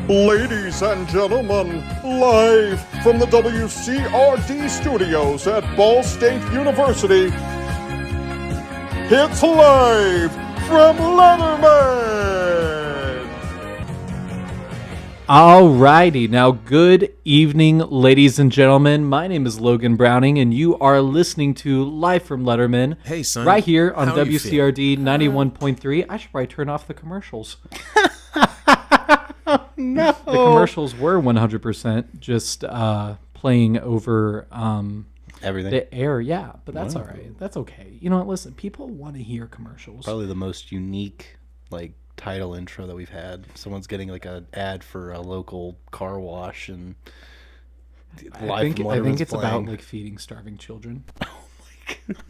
Ladies and gentlemen, live from the WCRD studios at Ball State University, it's live from Letterman! Alrighty, now good evening, ladies and gentlemen. My name is Logan Browning, and you are listening to Live from Letterman. Hey, son. Right here on How you WCRD 91.3. I should probably turn off the commercials. No. The commercials were 100% just playing over Everything. the air. Yeah, but that's all right. That's okay. You know what? Listen, people want to hear commercials. Probably the most unique, title intro that we've had. Someone's getting an ad for a local car wash and I think it's about feeding starving children. Oh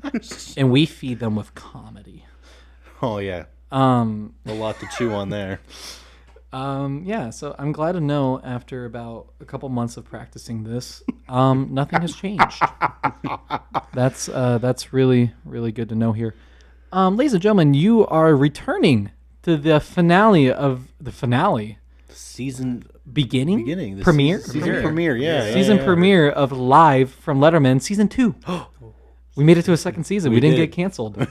my gosh. And we feed them with comedy. Oh yeah. A lot to chew on there. Yeah, so I'm glad to know after about a couple months of practicing this, nothing has changed. That's really, really good to know here. Ladies and gentlemen, you are returning to the finale of the finale. Season beginning the premiere? Season premiere, yeah. Season premiere of Live from Letterman, season 2. We made it to a second season. We didn't get canceled.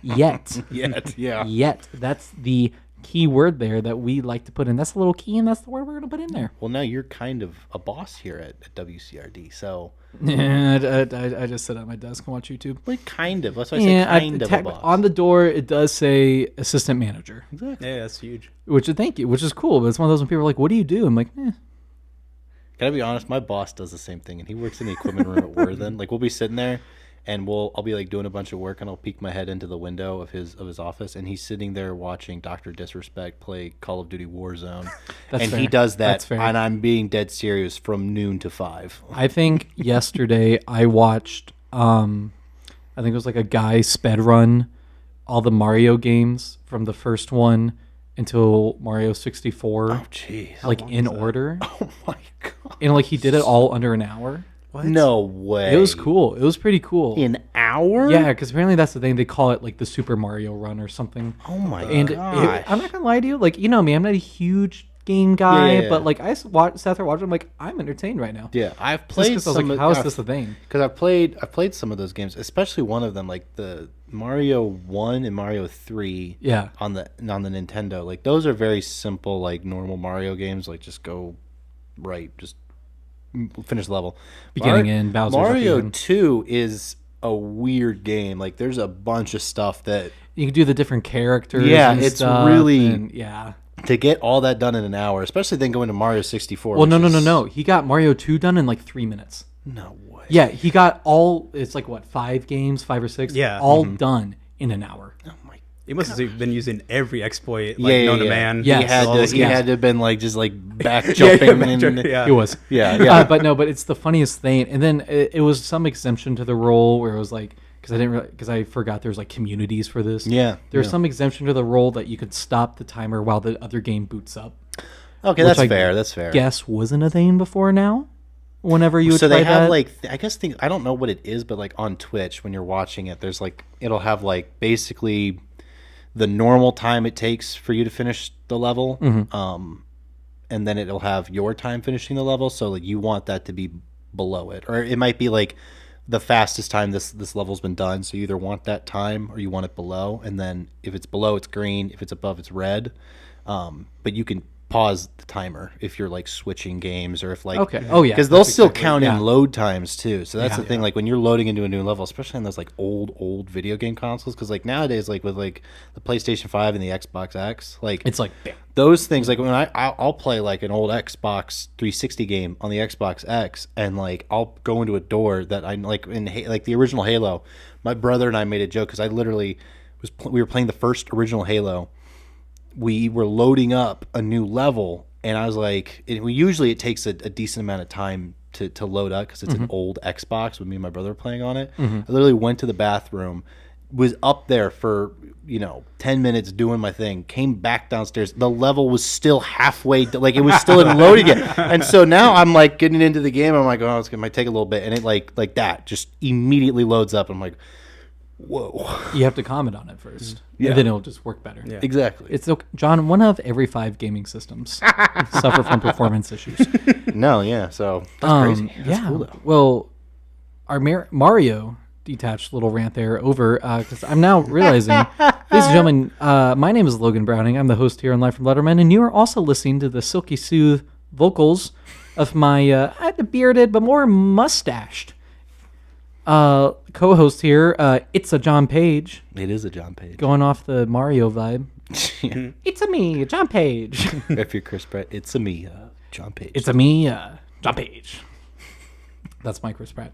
Yet. Yeah. Yet. That's the key word there that we like to put in. That's the little key, and that's the word we're going to put in there. Well, now you're kind of a boss here at WCRD, so... I just sit at my desk and watch YouTube. Kind of. That's why I said kind of a boss. On the door, it does say assistant manager. Exactly. Yeah, that's huge. Which is cool, but it's one of those when people are like, what do you do? I'm like, Gotta be honest, my boss does the same thing, and he works in the equipment room at Worthen. We'll be sitting there, and I'll be doing a bunch of work, and I'll peek my head into the window of his office, and he's sitting there watching Dr. Disrespect play Call of Duty Warzone. That's fair. He does that, That's fair. and I'm being dead serious from noon to 5. I think yesterday I watched, I think it was a guy sped run all the Mario games from the first one until Mario 64. Oh, jeez. In order. Oh, my God. And he did it all under an hour. What? No way. It was cool. It was pretty cool. An hour? Yeah, because apparently that's the thing. They call it the Super Mario Run or something. Oh my gosh. I'm not gonna lie to you. You know me, I'm not a huge game guy, Yeah. but I sat there watching. I'm entertained right now. Yeah, I've played some. I was how is this a thing? Because I've played some of those games, especially one of them, the Mario 1 and Mario 3. Yeah. On the Nintendo, those are very simple, normal Mario games. Just go right, just finish the level. In Bowser's Mario up 2 is a weird game. There's a bunch of stuff that you can do the different characters. Yeah, and it's stuff, really and, yeah. To get all that done in an hour, especially then going to Mario 64. Well, no. He got Mario 2 done in 3 minutes. No way. Yeah, he got all. It's 5 or 6. Yeah. all done in an hour. Oh my. He must have been using every exploit known to man. Yeah. He had to have been back jumping. Yeah. It was. Yeah. But it's the funniest thing. And then it was some exemption to the rule where it was because I forgot there's communities for this. Yeah. There's some exemption to the rule that you could stop the timer while the other game boots up. Okay, Which that's fair. Guess wasn't a thing before now. Whenever you would so play they have that. I guess I don't know what it is, but on Twitch when you're watching it, there's it'll have basically the normal time it takes for you to finish the level, and then it'll have your time finishing the level. So you want that to be below it, or it might be the fastest time this level's been done. So you either want that time or you want it below, and then if it's below, it's green. If it's above, it's red. But you can pause the timer if you're switching games or if okay. Oh yeah, because they'll still count in load times too. So that's the thing. Yeah. When you're loading into a new level, especially on those old video game consoles, because nowadays with the PlayStation 5 and the Xbox X, it's bam. Those things when I'll play an old Xbox 360 game on the Xbox X, and I'll go into a door that I in the original Halo. My brother and I made a joke because I literally we were playing the first original Halo. We were loading up a new level, and I was usually it takes a decent amount of time to load up because it's an old Xbox with me and my brother playing on it. I literally went to the bathroom, was up there for 10 minutes doing my thing, came back downstairs. The level was still halfway, it was still in loading yet. And so now I'm getting into the game. I'm oh, it might take a little bit, and it that just immediately loads up. I'm Whoa. You have to comment on it first. Yeah. And then it'll just work better. Yeah. Exactly. It's okay. John, 1 of every 5 gaming systems suffer from performance issues. No, yeah. So that's crazy. That's Yeah. cool, though. Well, our Mario detached little rant there over because I'm now realizing, ladies and gentlemen, my name is Logan Browning. I'm the host here on Live from Letterman, and you are also listening to the silky smooth vocals of my bearded but more mustached co-host here. It's a John Page, It is a John Page. going off the Mario vibe. Yeah. It's a me, John Page. If you're Chris Pratt, it's a me, John Page. It's a me, John Page. That's my Chris Pratt.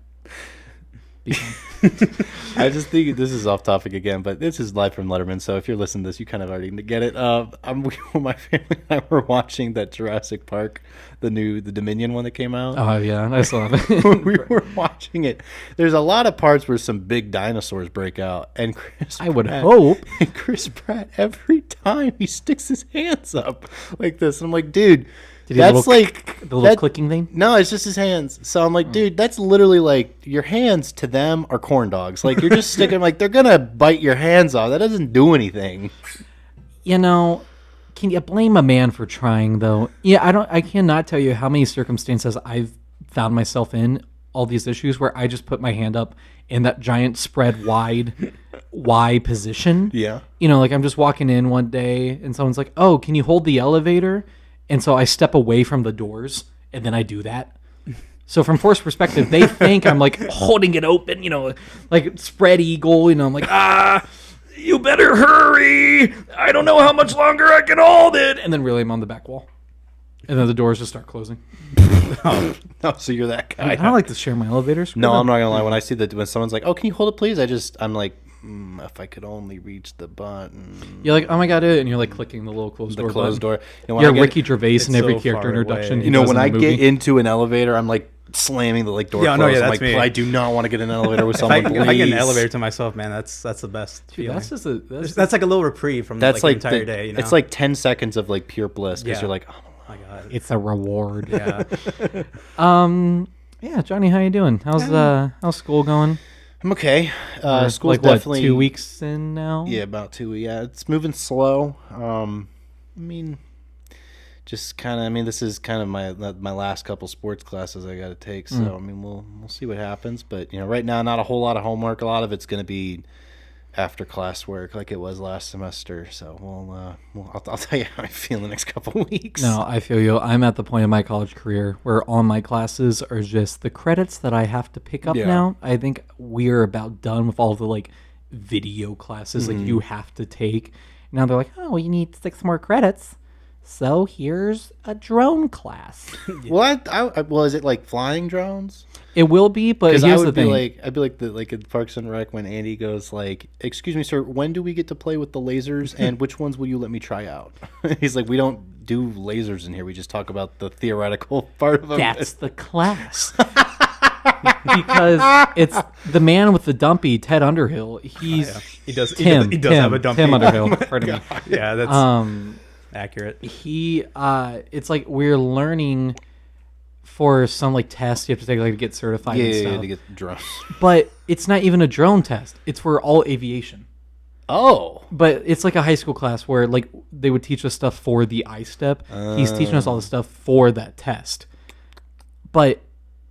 I just think this is off topic again, but this is Live from Letterman. So if you're listening to this, you kind of already get it. My family and I were watching that Jurassic Park, the Dominion one that came out. Oh yeah, I saw it. We were watching it. There's a lot of parts where some big dinosaurs break out, and I would hope. And Chris Pratt, every time he sticks his hands up like this, I'm like, dude, Did he have that's the little like the little clicking thing? No, it's just his hands. So I'm like, dude, that's literally like your hands to them are corn dogs. Like you're just sticking, like they're gonna bite your hands off. That doesn't do anything. You know, can you blame a man for trying though? Yeah, I cannot tell you how many circumstances I've found myself in all these issues where I just put my hand up in that giant spread wide Y position. Yeah. You know, like I'm just walking in one day and someone's like, "Oh, can you hold the elevator?" And so I step away from the doors and then I do that. So from force perspective, they think I'm like holding it open, you know, like spread eagle, you know, I'm like, you better hurry. I don't know how much longer I can hold it. And then really I'm on the back wall. And then the doors just start closing. Oh, so you're that guy. I don't like to share my elevators. No, I'm not gonna lie. When I see that, when someone's like, "Oh, can you hold it, please?" I'm like, if I could only reach the button. You're like, oh my god, and you're like clicking the little closed door. The closed button. door. You know, when You're I get- Ricky Gervais in every so character far introduction. away. he You know, does when in the I movie. get into an elevator, I'm like slamming the like door. Yeah, no, closed. yeah, I'm that's like, me. I do not want to get in an elevator with If someone. I get an please. elevator to myself, man, that's the best Dude, feeling. that's just a That's like a little reprieve from That's like like the entire the- day. You know? It's like 10 seconds of like pure bliss because Yeah. you're like, oh my God. it's a reward. Yeah. Yeah, Johnny, how you doing? How's school going? I'm okay. We're, School's like what, definitely 2 weeks in now? Yeah, about 2. Yeah, it's moving slow. I mean, just kind of. I mean, this is kind of my last couple sports classes I got to take. So I mean, we'll see what happens. But you know, right now, not a whole lot of homework. A lot of it's going to be after class work, like it was last semester. So I'll tell you how I feel in the next couple weeks. No, I feel you. I'm at the point of my college career where all my classes are just the credits that I have to pick up Yeah. now. I think we're about done with all the like video classes like you have to take. Now they're like, oh, you need 6 more credits. So here's a drone class. Well, well, is it like flying drones? It will be, but Because here's I the would be thing. like, I'd be like the in Parks and Rec when Andy goes like, "Excuse me, sir, when do we get to play with the lasers, and which ones will you let me try out?" He's like, "We don't do lasers in here. We just talk about the theoretical part of them." That's the class. Because it's the man with the dumpy, Ted Underhill. He's He does. Tim. He does have a dumpy. Tim Underhill. Pardon me. Yeah, that's accurate. He it's like we're learning for some like test you have to take like to get certified and stuff. to get drones. But it's not even a drone test. It's for all aviation. Oh, But it's like a high school class where like they would teach us stuff for the I-STEP. He's teaching us all the stuff for that test. But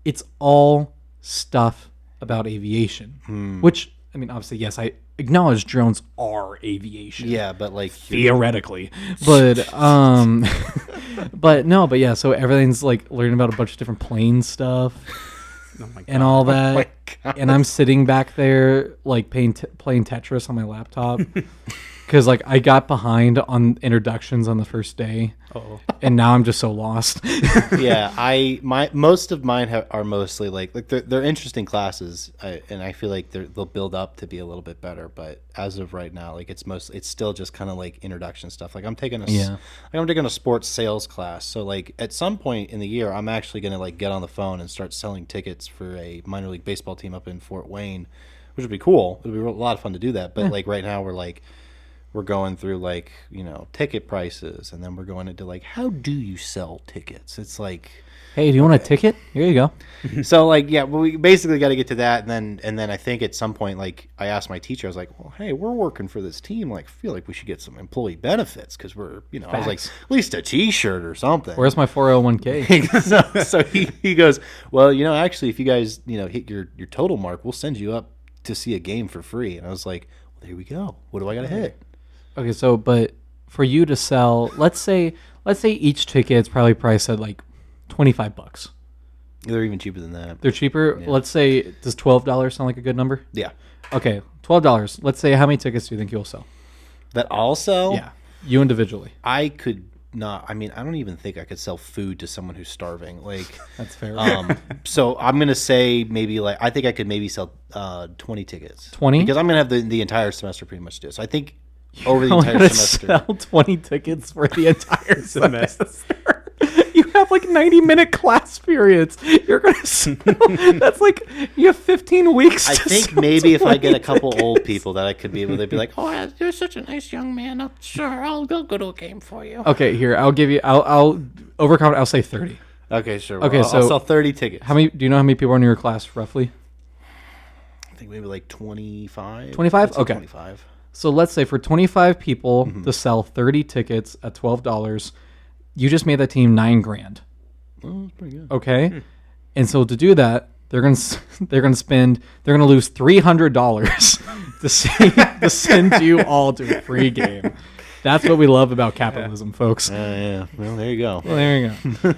it's all stuff about aviation, which I mean, obviously, yes, I acknowledge drones are aviation. yeah, but like Theoretically, but but yeah, so everything's like learning about a bunch of different plane stuff Oh my God. and all that. my God. And I'm sitting back there like playing Tetris on my laptop because like I got behind on introductions on the first day, Oh, and now I'm just so lost. yeah, most of mine are mostly like they're interesting classes, and I feel like they'll build up to be a little bit better. But as of right now, like it's still just kind of like introduction stuff. Like I'm taking a sports sales class. So like at some point in the year, I'm actually gonna like get on the phone and start selling tickets for a minor league baseball team up in Fort Wayne, which would be cool. It would be a lot of fun to do that. But like right now, we're we're going through like, ticket prices, and then we're going into like, how do you sell tickets? It's like, Hey, do you want a ticket? Here you go. so like, yeah, we basically got to get to that, and then I think at some point, like, I asked my teacher, I was like, well, hey, we're working for this team, like, I feel like we should get some employee benefits because we're, I was like, Facts. at least a T-shirt or something. Where's my 401k? so he goes, well, actually, if you guys hit your total mark, we'll send you up to see a game for free. And I was like, well, there we go. What do I got to hit? Okay, so but for you to sell, let's say each ticket's probably priced at like $25. They're even cheaper than that. They're cheaper. Yeah. Let's say, does $12 sound like a good number? Yeah. Okay, $12. Let's say, how many tickets do you think you'll sell? That I'll sell? Yeah, you individually. I could not. I mean, I don't even think I could sell food to someone who's starving. Like, That's fair. so I'm gonna say maybe like I think I could maybe sell 20 tickets. 20? Because I'm gonna have the entire semester pretty much do. So I think over the You're entire gonna semester. sell 20 tickets for the entire semester. You have like 90-minute class periods. You're gonna sell. That's like you have 15 weeks. I to think sell maybe if I get a 20 couple tickets. old people that I could be able to be like, oh, you're such a nice young man. I'll go to a game for you. Okay, here I'll give you. I'll overcome. I'll say 30. Okay, sure. Okay, I'll so sell 30 tickets. How many? Do you know how many people are in your class roughly? I think maybe like 25. 25? I'd say Okay. 25. So let's say for 25 people to sell 30 tickets at $12, you just made that team $9,000. Oh, that's pretty good. Okay, and so to do that, they're gonna lose $300 to send you all to a free game. That's what we love about capitalism, folks. Yeah. Well, there you go. Well, there you go.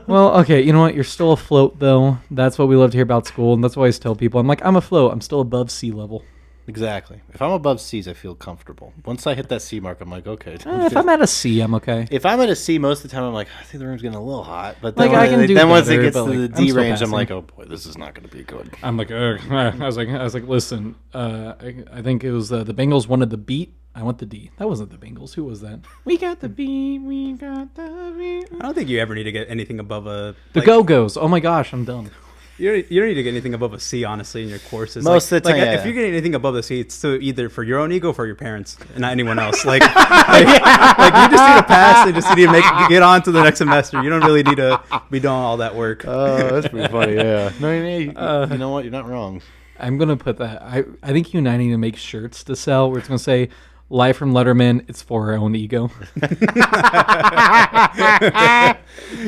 Well, okay, you know what? You're still afloat, though. That's what we love to hear about school, and that's what I always tell people. I'm like, I'm afloat. I'm still above sea level. Exactly. If I'm above C's, I feel comfortable. Once I hit that C mark, I'm like, okay. If I'm at a C, I'm okay. If I'm at a C, most of the time, I'm like, I think the room's getting a little hot. But Like, then, I can do then once it better, gets but, to the like, I'm D still range, I'm passing. like, oh boy, this is not going to be good. I'm like, I was like, listen, I think it was the Bengals wanted the beat. I want the D. That wasn't the Bengals. Who was that? We got the B. We got the B. I don't think you ever need to get anything above a The Go-Go's. Oh my gosh, I'm done. You don't need to get anything above a C, honestly, in your courses. Most of the time, if yeah. you're getting anything above a C, it's to either for your own ego or for your parents, and not anyone else. Like you just need to pass and just need to get on to the next semester. You don't really need to be doing all that work. Oh, that's pretty funny. Yeah. No, you know what? You're not wrong. I'm gonna put that. I think you and I need to make shirts to sell where it's gonna say "Live from Letterman." It's for our own ego.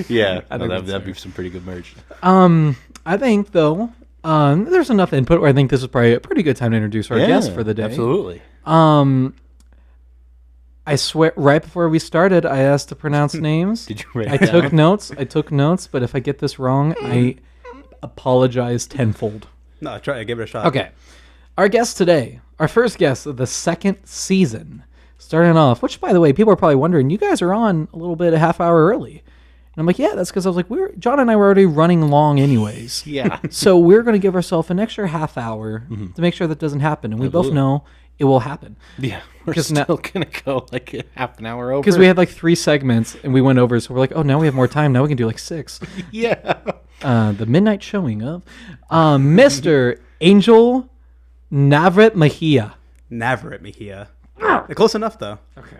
Yeah. I think That'd be some pretty good merch. I think though, there's enough input where I think this is probably a pretty good time to introduce our guest for the day. Absolutely. I swear, right before we started, I asked to pronounce names. Did you write I it took down? notes. But if I get this wrong, I apologize tenfold. No, give it a shot. Okay. Our guest today, our first guest of the second season, starting off, which, by the way, people are probably wondering, you guys are on a little bit a half hour early. And I'm like, yeah, that's because I was like, John and I were already running long anyways. Yeah. So we're going to give ourselves an extra half hour to make sure that doesn't happen. And we both know it will happen. Yeah. We're 'Cause still now- going to go like a half an hour over. Because we had like 3 segments and we went over. So we're like, oh, now we have more time. Now we can do like 6. Yeah. The midnight showing of Mr. Angel Navarrete Mejia. Navarrete Mejia. Close enough though. Okay.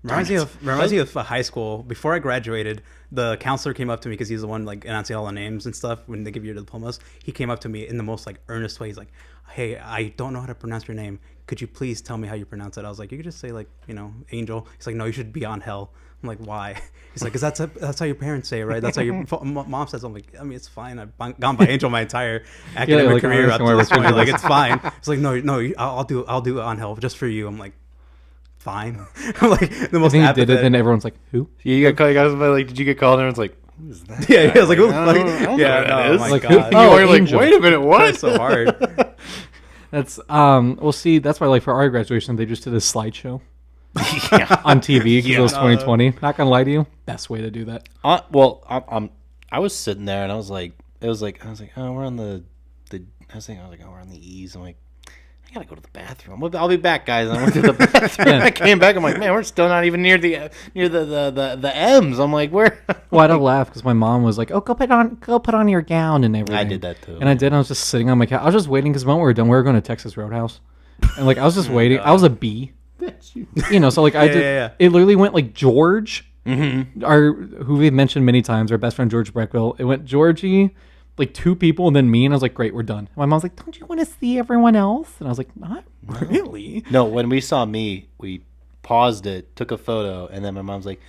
Reminds me of high school. Before I graduated, the counselor came up to me because he's the one like announcing all the names and stuff when they give you your diplomas. He came up to me in the most like earnest way. He's like, "Hey, I don't know how to pronounce your name. Could you please tell me how you pronounce it?" I was like, "You could just say like Angel." He's like, "No, you should be on hell." I'm like, "Why?" He's like, "Cause that's how your parents say it, right? That's how your mom says." I'm like, "I mean, it's fine. I've gone by Angel my entire academic like, career up to where this we're point. Like, from. it's fine." It's like, "No, I'll do on hell just for you." I'm like, "Fine." I'm like the I most think he did it, apathetic. and everyone's like, who? You got called. Like, did you get called? And everyone's like, "Who is that?" Yeah, I was like, I "Who?" don't Like, know yeah, what no, that oh is. my Like, god, oh, You're like, Angel. wait a minute, what? that's so hard. That's we'll see. That's why like for our graduation, they just did a slideshow Yeah. on TV because it was 2020. Not gonna lie to you, best way to do that. Well, I was sitting there and I was like, oh, we're on the oh, we're on the E's. I'm like, I gotta go to the bathroom. I'll be back, guys. And I went to the bathroom. Yeah. I came back. I'm like, man, we're still not even near the M's. I'm like, where? Well, I don't laugh because my mom was like, "Oh, go put on your gown and everything." I did that too. and I did. I was just sitting on my couch. I was just waiting because the moment we were done, we were going to Texas Roadhouse, and like I was just waiting. I was a B. That's you. You know, so like I did. yeah. It literally went like George, who we've mentioned many times, our best friend George Breckville. It went Georgie, like 2 people, and then me, and I was like, great, we're done. And my mom's like, don't you want to see everyone else? And I was like, not really. No, when we saw me, we paused it, took a photo, and then my mom's like,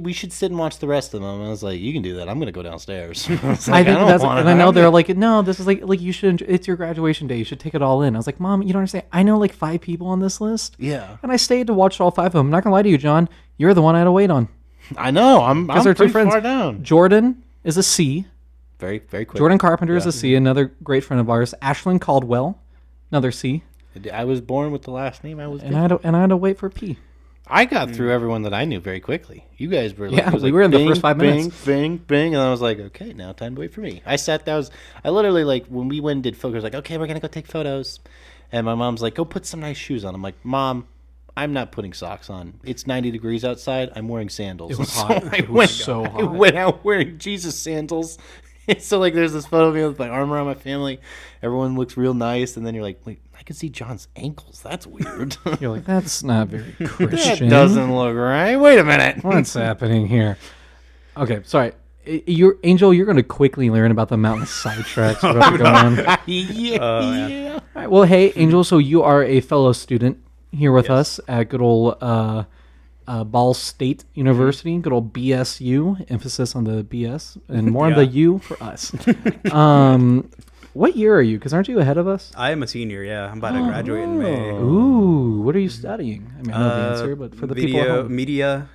we should sit and watch the rest of them. And I was like, you can do that. I'm going to go downstairs. I was I like, think don't that's, wanna- and I know they're like, no, this is like you should. It's your graduation day. You should take it all in. I was like, Mom, you don't understand. I know like 5 people on this list. Yeah. And I stayed to watch all 5 of them. I'm not gonna lie to you, John. You're the one I had to wait on. I know. I'm Because our 2 pretty friends. far down. Jordan is a C. Very, very quick. Jordan Carpenter is a C. Another great friend of ours. Ashlyn Caldwell, another C. I was born with the last name I was And I had to wait for P. I got through everyone that I knew very quickly. You guys were like, Yeah, it was we like were in the bing, first 5 minutes. Bing, bing, bing, and I was like, okay, now time to wait for me. I sat down. I literally like when we went and did photos, like, okay, we're gonna go take photos, and my mom's like, go put some nice shoes on. I'm like, Mom, I'm not putting socks on. It's 90 degrees outside. I'm wearing sandals. It was So hot. I It was went, so I hot. went out wearing Jesus sandals. So like, there's this photo of me with my arm around my family. Everyone looks real nice, and then you're like, wait, I can see John's ankles. That's weird. You're like, that's not very That Christian. doesn't look right. Wait a minute. What's happening here? Okay, sorry. Angel, you're going to quickly learn about the mountain sidetracks. We're about to go on. Yeah. All right, well, hey, Angel, so you are a fellow student here with us at good old Ball State University, good old BSU, emphasis on the BS, and more on the U for us. What year are you? Because aren't you ahead of us? I am a senior. Yeah, I'm about to graduate in May. Ooh, what are you studying? I mean, I know the answer, but for the people at home. Media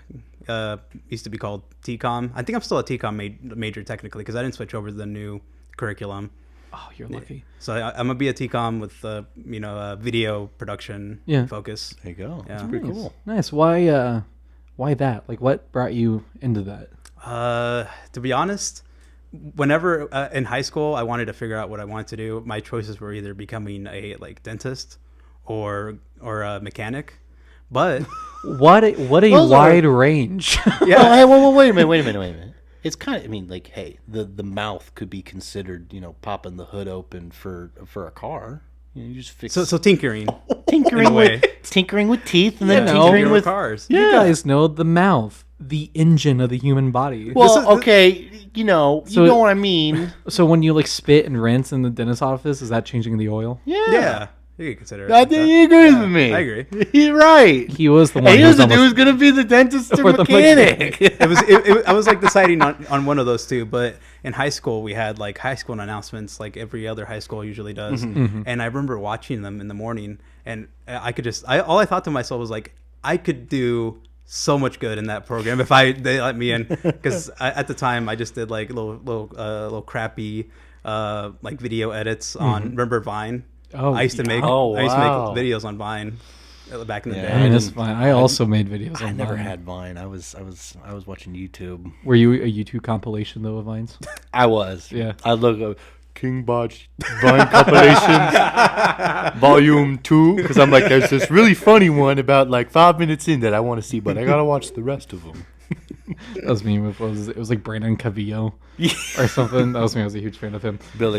used to be called TCOM. I think I'm still a TCOM major technically because I didn't switch over to the new curriculum. Oh, you're lucky. So I'm gonna be a TCOM with video production focus. There you go. Yeah. That's pretty cool. Nice. Why that? Like, what brought you into that? To be honest, whenever in high school I wanted to figure out what I wanted to do, my choices were either becoming a dentist or a mechanic. But What a wide range. Yeah. Oh, hey, well, wait a minute. It's kind of, I mean, like, hey, the mouth could be considered, popping the hood open for a car. You just fix. so tinkering, tinkering in a way. with teeth, and then Yeah. tinkering Tinkering with cars. You guys know the mouth, the engine of the human body. Well, okay, you know what I mean. So when you like spit and rinse in the dentist's office, is that changing the oil? Yeah, you could consider it. I like think that. he agrees with me. I agree. You're right. He was the one. Hey, who here's was the dude who's gonna be the dentist or Or the mechanic. I was like deciding on one of those two, but in high school we had like high school announcements like every other high school usually does. And I remember watching them in the morning, and all I thought to myself was like, I could do so much good in that program if they let me in, because at the time I just did like little crappy like video edits on remember Vine. Oh, I used to make Oh, I used to wow. make videos on Vine back in the Yeah, day. I mean, that's fine. I also made videos I on never Vine. had Vine. I was watching YouTube. Were you a YouTube compilation though of Vines? I was. Yeah. I look up King Botch Vine compilation volume 2 because I'm like, there's this really funny one about like 5 minutes in that I want to see, but I gotta watch the rest of them. That was me. It was like Brandon Cavillo or something. That was me. I was a huge fan of him. I'll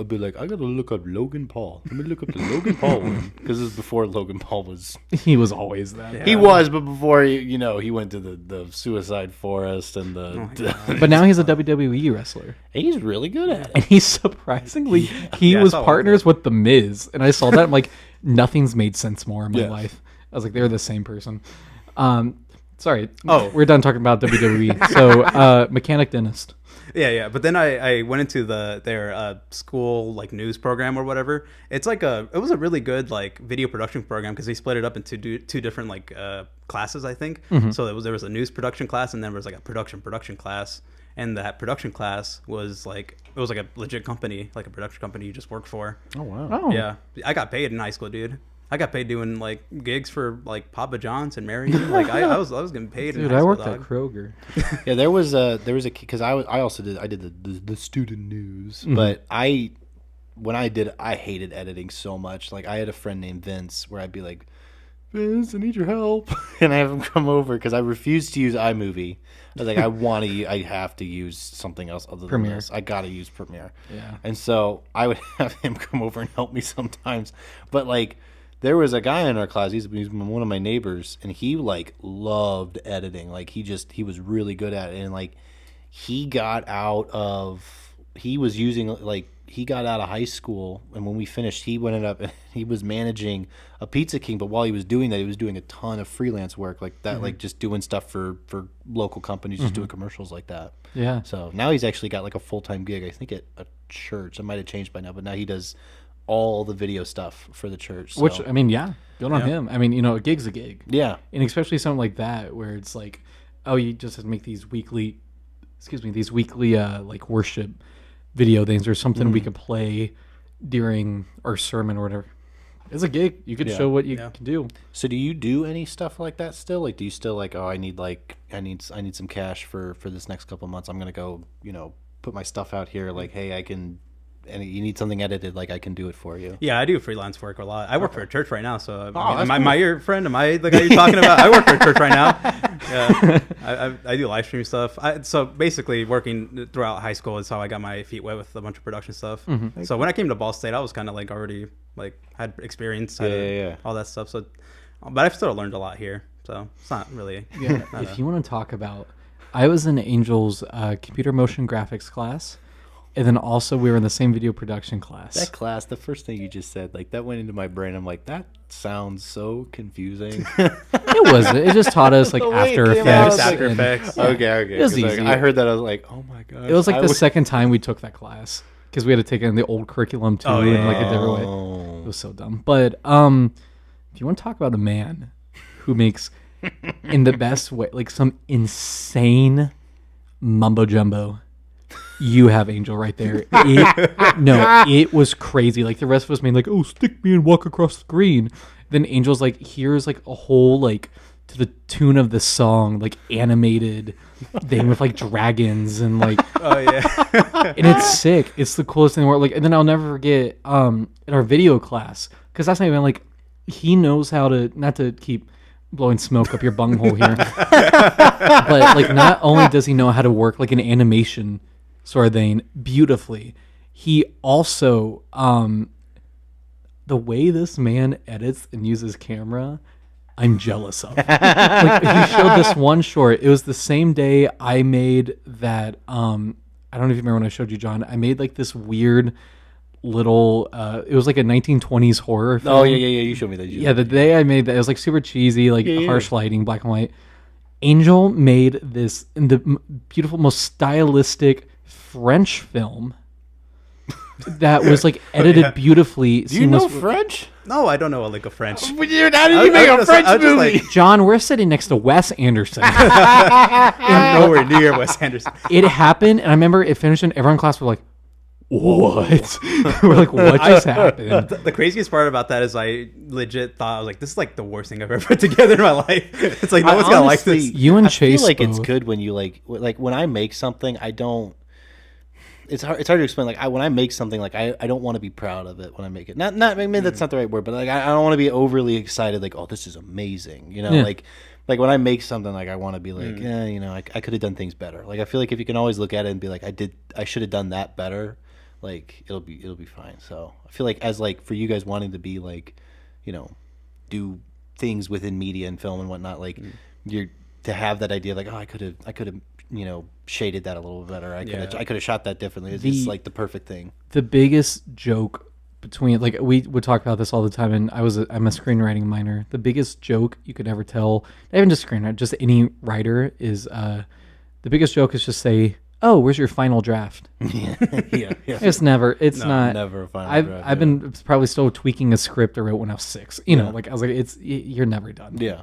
be like, I gotta look up Logan Paul. Let me look up the Logan Paul one because this is before Logan Paul was. He was always that. He was, but before he went to the Suicide Forest and But now he's a WWE wrestler. he's really good at it. And he's surprisingly, he Yeah, I was saw one of partners with The Miz. And I saw that. I'm like, nothing's made sense more in my Yes. life. I was like, they're the same person. Sorry. Oh. We're done talking about WWE. So, mechanic dentist. Yeah. But then I went into their school like news program or whatever. It was a really good like video production program because they split it up into two different like classes, I think. So there was a news production class and then there was like a production class. And that production class was like a legit company, like a production company you just work for. Oh wow. Oh. Yeah, I got paid in high school, dude. I got paid doing like gigs for like Papa John's and Marion. Like I was getting paid. Dude, in high I school, worked dog. at Kroger. Yeah, there was a because I did the student news, but when I hated editing so much. Like I had a friend named Vince where I'd be like, Vince, I need your help, and I have him come over because I refused to use iMovie. I was like, I have to use something else other than Premiere. this. I gotta use Premiere. Yeah. And so I would have him come over and help me sometimes, but like. There was a guy in our class. He's one of my neighbors, and he like loved editing. Like he was really good at it, and like he got out of high school, and when we finished, he went up and he was managing a Pizza King. But while he was doing that, he was doing a ton of freelance work like that, like just doing stuff for local companies, just doing commercials like that. Yeah. So now he's actually got like a full-time gig, I think at a church. It might have changed by now, but now he does all the video stuff for the church. So. Which, I mean, yeah, good on him. I mean, you know, a gig's a gig. Yeah. And especially something like that where it's like, oh, you just have to make these weekly like worship video things or something we could play during our sermon or whatever. It's a gig. You could show what you can do. So do you do any stuff like that still? Like, do you still like, oh, I need some cash for this next couple of months. I'm going to go, you know, put my stuff out here. Like, hey, and you need something edited, like I can do it for you. Yeah, I do freelance work a lot. I work for a church right now, so that's am I your friend? Am I the guy you're talking about? I work for a church right now. Yeah, I do live stream stuff. So basically, working throughout high school is how I got my feet wet with a bunch of production stuff. So when I came to Ball State, I was kind of like already like had experience, all that stuff. So, but I've still learned a lot here. So it's not really. Yeah. If you want to talk about, I was in Angel's computer motion graphics class. And then also we were in the same video production class. That class, the first thing you just said, like that went into my brain. I'm like, that sounds so confusing. It wasn't. It just taught us like After Effects. After Effects. Okay. It was easy. I heard that. I was like, oh my god. It was like the second time we took that class because we had to take it in the old curriculum too in like a different way. It was so dumb. But if you want to talk about a man who makes in the best way, like some insane mumbo jumbo. You have Angel right there. It was crazy. Like the rest of us made like, oh, stick me and walk across the screen. Then Angel's like, here's like a whole like to the tune of the song, like animated thing with like dragons and like and it's sick. It's the coolest thing in the world. Like, and then I'll never forget in our video class, because that's not even like he knows how to, not to keep blowing smoke up your bunghole here, but like not only does he know how to work like an animation sort of thing beautifully, he also the way this man edits and uses camera, I'm jealous of. Like he showed this one short. It was the same day I made that I don't know if you remember when I showed you, John. I made like this weird little it was like a 1920s horror film. Oh yeah, you showed me that. Yeah, the day I made that, it was like super cheesy, like harsh lighting, black and white. Angel made this in the beautiful, most stylistic French film that was like edited beautifully. Do you know French? No, I don't know a lick of French. How did you make a French movie? John, we're sitting next to Wes Anderson. I'm nowhere near Wes Anderson. It happened, and I remember it finished, and everyone in class were like, what? We're like, what just happened? The craziest part about that is I legit thought, I was like, this is like the worst thing I've ever put together in my life. It's like, no one's gonna like this. You and I Chase feel like both. it's good when you like when I make something, I don't. It's hard to explain. Like when I make something, like I don't want to be proud of it when I make it. Not maybe that's not the right word, but like I don't want to be overly excited. Like, oh, this is amazing. You know, like when I make something, like I want to be like, you know, I could have done things better. Like I feel like if you can always look at it and be like, I should have done that better. Like it'll be fine. So I feel like as like for you guys wanting to be like, you know, do things within media and film and whatnot, like you're to have that idea like, oh, I could have you know, shaded that a little better. I could have shot that differently. It's just like the perfect thing. The biggest joke between, like, we would talk about this all the time, and I'm a screenwriting minor. The biggest joke you could ever tell, not even just screenwriter, just any writer, is the biggest joke is just say, oh, where's your final draft? yeah. It's never a final draft. I've been probably still tweaking a script I wrote when I was 6. You know, like I was like, you're never done. Yeah.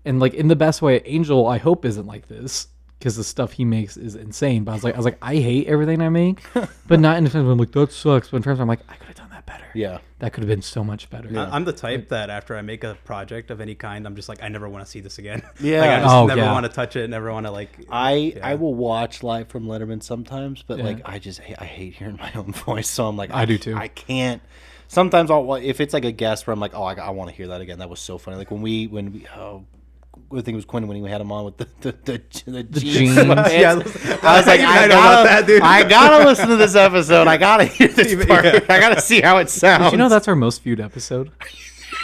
And like in the best way. Angel, I hope, isn't like this, because the stuff he makes is insane. But I was like, I hate everything I make, but not in the sense where I'm like, that sucks. But in terms of I'm like, I could have done that better. Yeah. That could have been so much better. Yeah. I'm the type that after I make a project of any kind, I'm just like, I never want to see this again. Yeah. Like, I just never want to touch it, never want to like. I will watch live from Letterman sometimes, but like I hate hearing my own voice. So I'm like, I do too. I can't. Sometimes if it's like a guest where I'm like, oh, I want to hear that again. That was so funny. Like when we I think it was Quinn when we had him on with the jeans. Yeah, I was like, I gotta listen to this episode. I gotta hear this part. I gotta see how it sounds. Did you know that's our most viewed episode?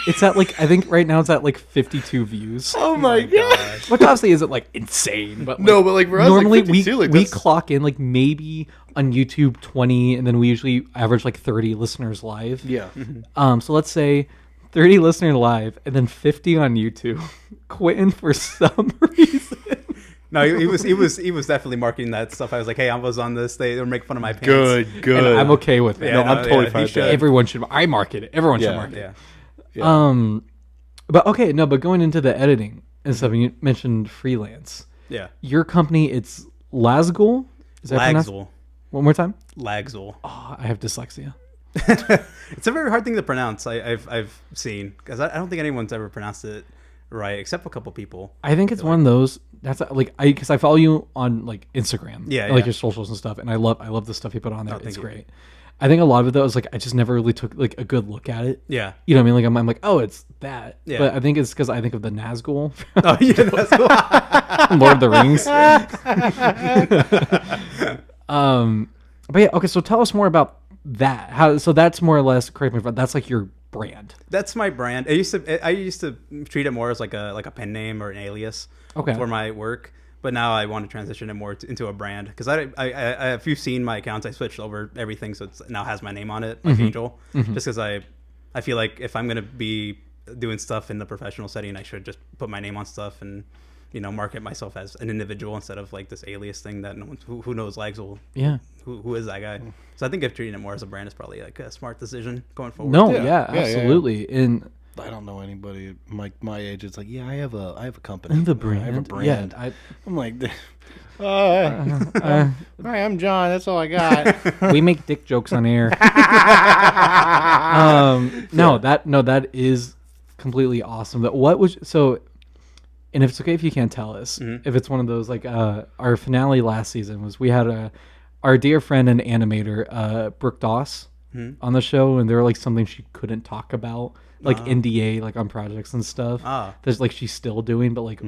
It's at like I think right now it's at like 52 views. Oh my god. Which obviously isn't like insane, but No, but like for us, normally like 52, like we that's- clock in like maybe on YouTube 20, and then we usually average like 30 listeners live. Yeah. So let's say 30 listeners live, and then 50 on YouTube. Quentin, for some reason, No, he was definitely marketing that stuff. I was like, hey, I was on this. They were making fun of my pants. Good. and I'm okay with it. Yeah, No, no, I'm totally yeah, fine he with that. should. Everyone should. I market it. Everyone should Yeah. market it. Yeah. But okay, no, but going into the editing and stuff, you mentioned freelance. Yeah. Your company, it's Lazgul? Is that pronounced? Lagzul. One more time? Lagzul. Oh, I have dyslexia. It's a very hard thing to pronounce. I've seen because I don't think anyone's ever pronounced it right except for a couple people. I think it's one of those that's like because I follow you on like Instagram, Yeah, and, like yeah. your socials and stuff, and I love the stuff you put on there. thank It's you. great. I think a lot of it though is like I just never really took like a good look at it. Yeah. You know what I mean? Like I'm like, oh, it's that. Yeah. But I think it's because I think of the Nazgul Oh yeah, that's cool. from Lord of the Rings. But yeah, okay. So tell us more about that. How? So that's more or less. Correct me if that's like your brand. That's my brand. I used to treat it more as like a pen name or an alias Okay. for my work. But now I want to transition it more into a brand because I if you've seen my accounts, I switched over everything so it now has my name on it, like Angel. Just because I feel like if I'm gonna be doing stuff in the professional setting, I should just put my name on stuff and market myself as an individual instead of like this alias thing that no one who knows Lagzul. Yeah. Who is that guy? So I think if treating it more as a brand is probably like a smart decision going forward. No. Yeah. Yeah. Yeah, Absolutely. And I don't know anybody my age. It's like, yeah, I have a company. the I have a brand. brand. Yeah. I'm like, hi, I'm John. That's all I got. We make dick jokes on air. That is completely awesome. That what was so, and if it's okay if you can't tell us, if it's one of those like our finale last season was we had our dear friend and animator Brooke Doss on the show, and there were like something she couldn't talk about, like NDA, like on projects and stuff. There's like she's still doing, but like,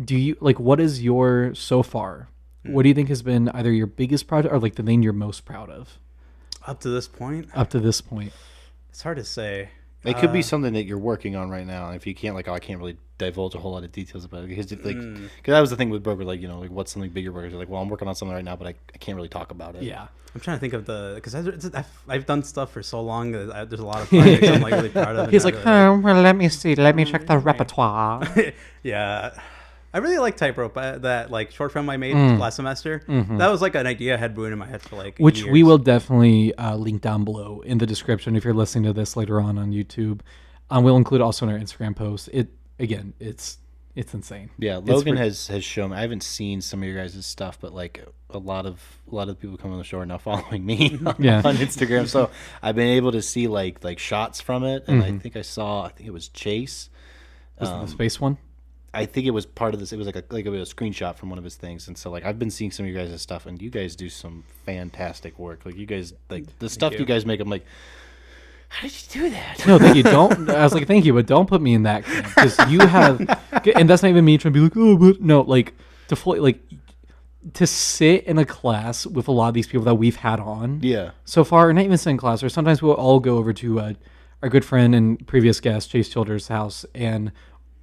do you like what is your so far? What do you think has been either your biggest project or like the thing you're most proud of Up to this point, up to this point? it's hard to say. It could be something that you're working on right now. And if you can't, like, I can't really divulge a whole lot of details about it because, like, because that was the thing with Broker, like, like, what's something bigger? You're like, well, I'm working on something right now, but I can't really talk about it. Yeah. I'm trying to think of because I've done stuff for so long. That there's a lot of projects I'm like really proud of. He's like, well, let me see. Let me check the repertoire. Yeah, I really like Tightrope. That like short film I made last semester. That was like an idea I had brewing in my head for like Which we years. will definitely link down below in the description if you're listening to this later on YouTube. We'll include also in our Instagram post. It's insane. Yeah, Logan has shown me. I haven't seen some of your guys' stuff, but like a lot of people coming on the show are now following me on Instagram. So I've been able to see like shots from it, and I think it was Chase. Was it the space one? I think it was part of this. It was like a screenshot from one of his things, and so like I've been seeing some of your guys' stuff, and you guys do some fantastic work. Like you guys, like the stuff you guys make. I'm like, how did you do that? No, thank you. Don't. I was like, thank you, but don't put me in that camp because you have, and that's not even me trying to be like, oh, but no, like to fully like to sit in a class with a lot of these people that we've had on. Yeah. So far, not even sit in class, or sometimes we'll all go over to our good friend and previous guest Chase Childers' house and.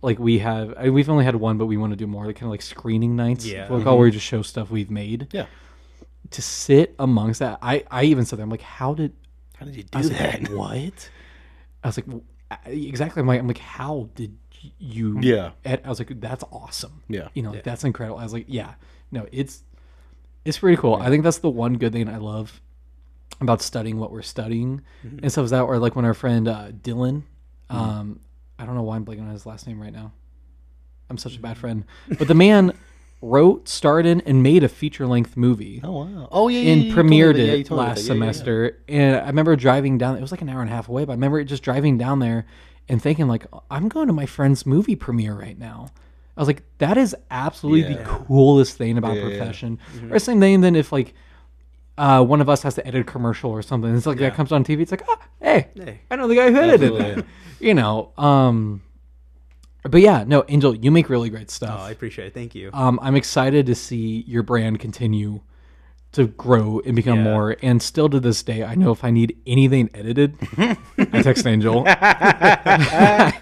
Like we've only had one, but we want to do more, like kind of like screening nights. Yeah. Where we just show stuff we've made. Yeah. To sit amongst that, I even said that I'm like, how did you I do was that? Like, what? I was like, exactly. I'm like, how did you? Yeah. I was like, that's awesome. Yeah. Like, that's incredible. I was like, yeah, no, it's pretty cool. I think that's the one good thing I love about studying what we're studying and stuff is that, or like when our friend Dylan, I don't know why I'm blanking on his last name right now. I'm such a bad friend. But the man wrote, starred in, and made a feature-length movie. Oh, wow. Oh, yeah, And you premiered told me that. Yeah, you it told me last that. Yeah, yeah, yeah. semester. And I remember driving down. It was like an hour and a half away, but I remember just driving down there and thinking, like, I'm going to my friend's movie premiere right now. I was like, that is absolutely the coolest thing about profession. Or same thing than if, like, one of us has to edit a commercial or something. It's like that comes on TV. It's like, hey, I know the guy who edited that. But yeah, no, Angel, you make really great stuff. Oh, I appreciate it. Thank you. I'm excited to see your brand continue to grow and become more. And still to this day, I know if I need anything edited, I text Angel. I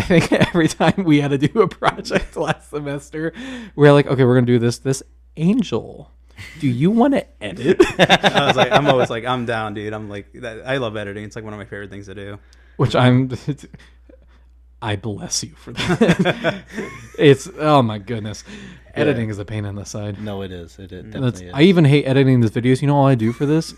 think every time we had to do a project last semester, we're like, okay, we're going to do this. Angel, do you want to edit? I'm always like, I'm down, dude. I'm like, I love editing. It's like one of my favorite things to do. Which I bless you for that. It's, oh my goodness. Editing is a pain in the side. No, it is. It definitely is. I even hate editing these videos. You know all I do for this?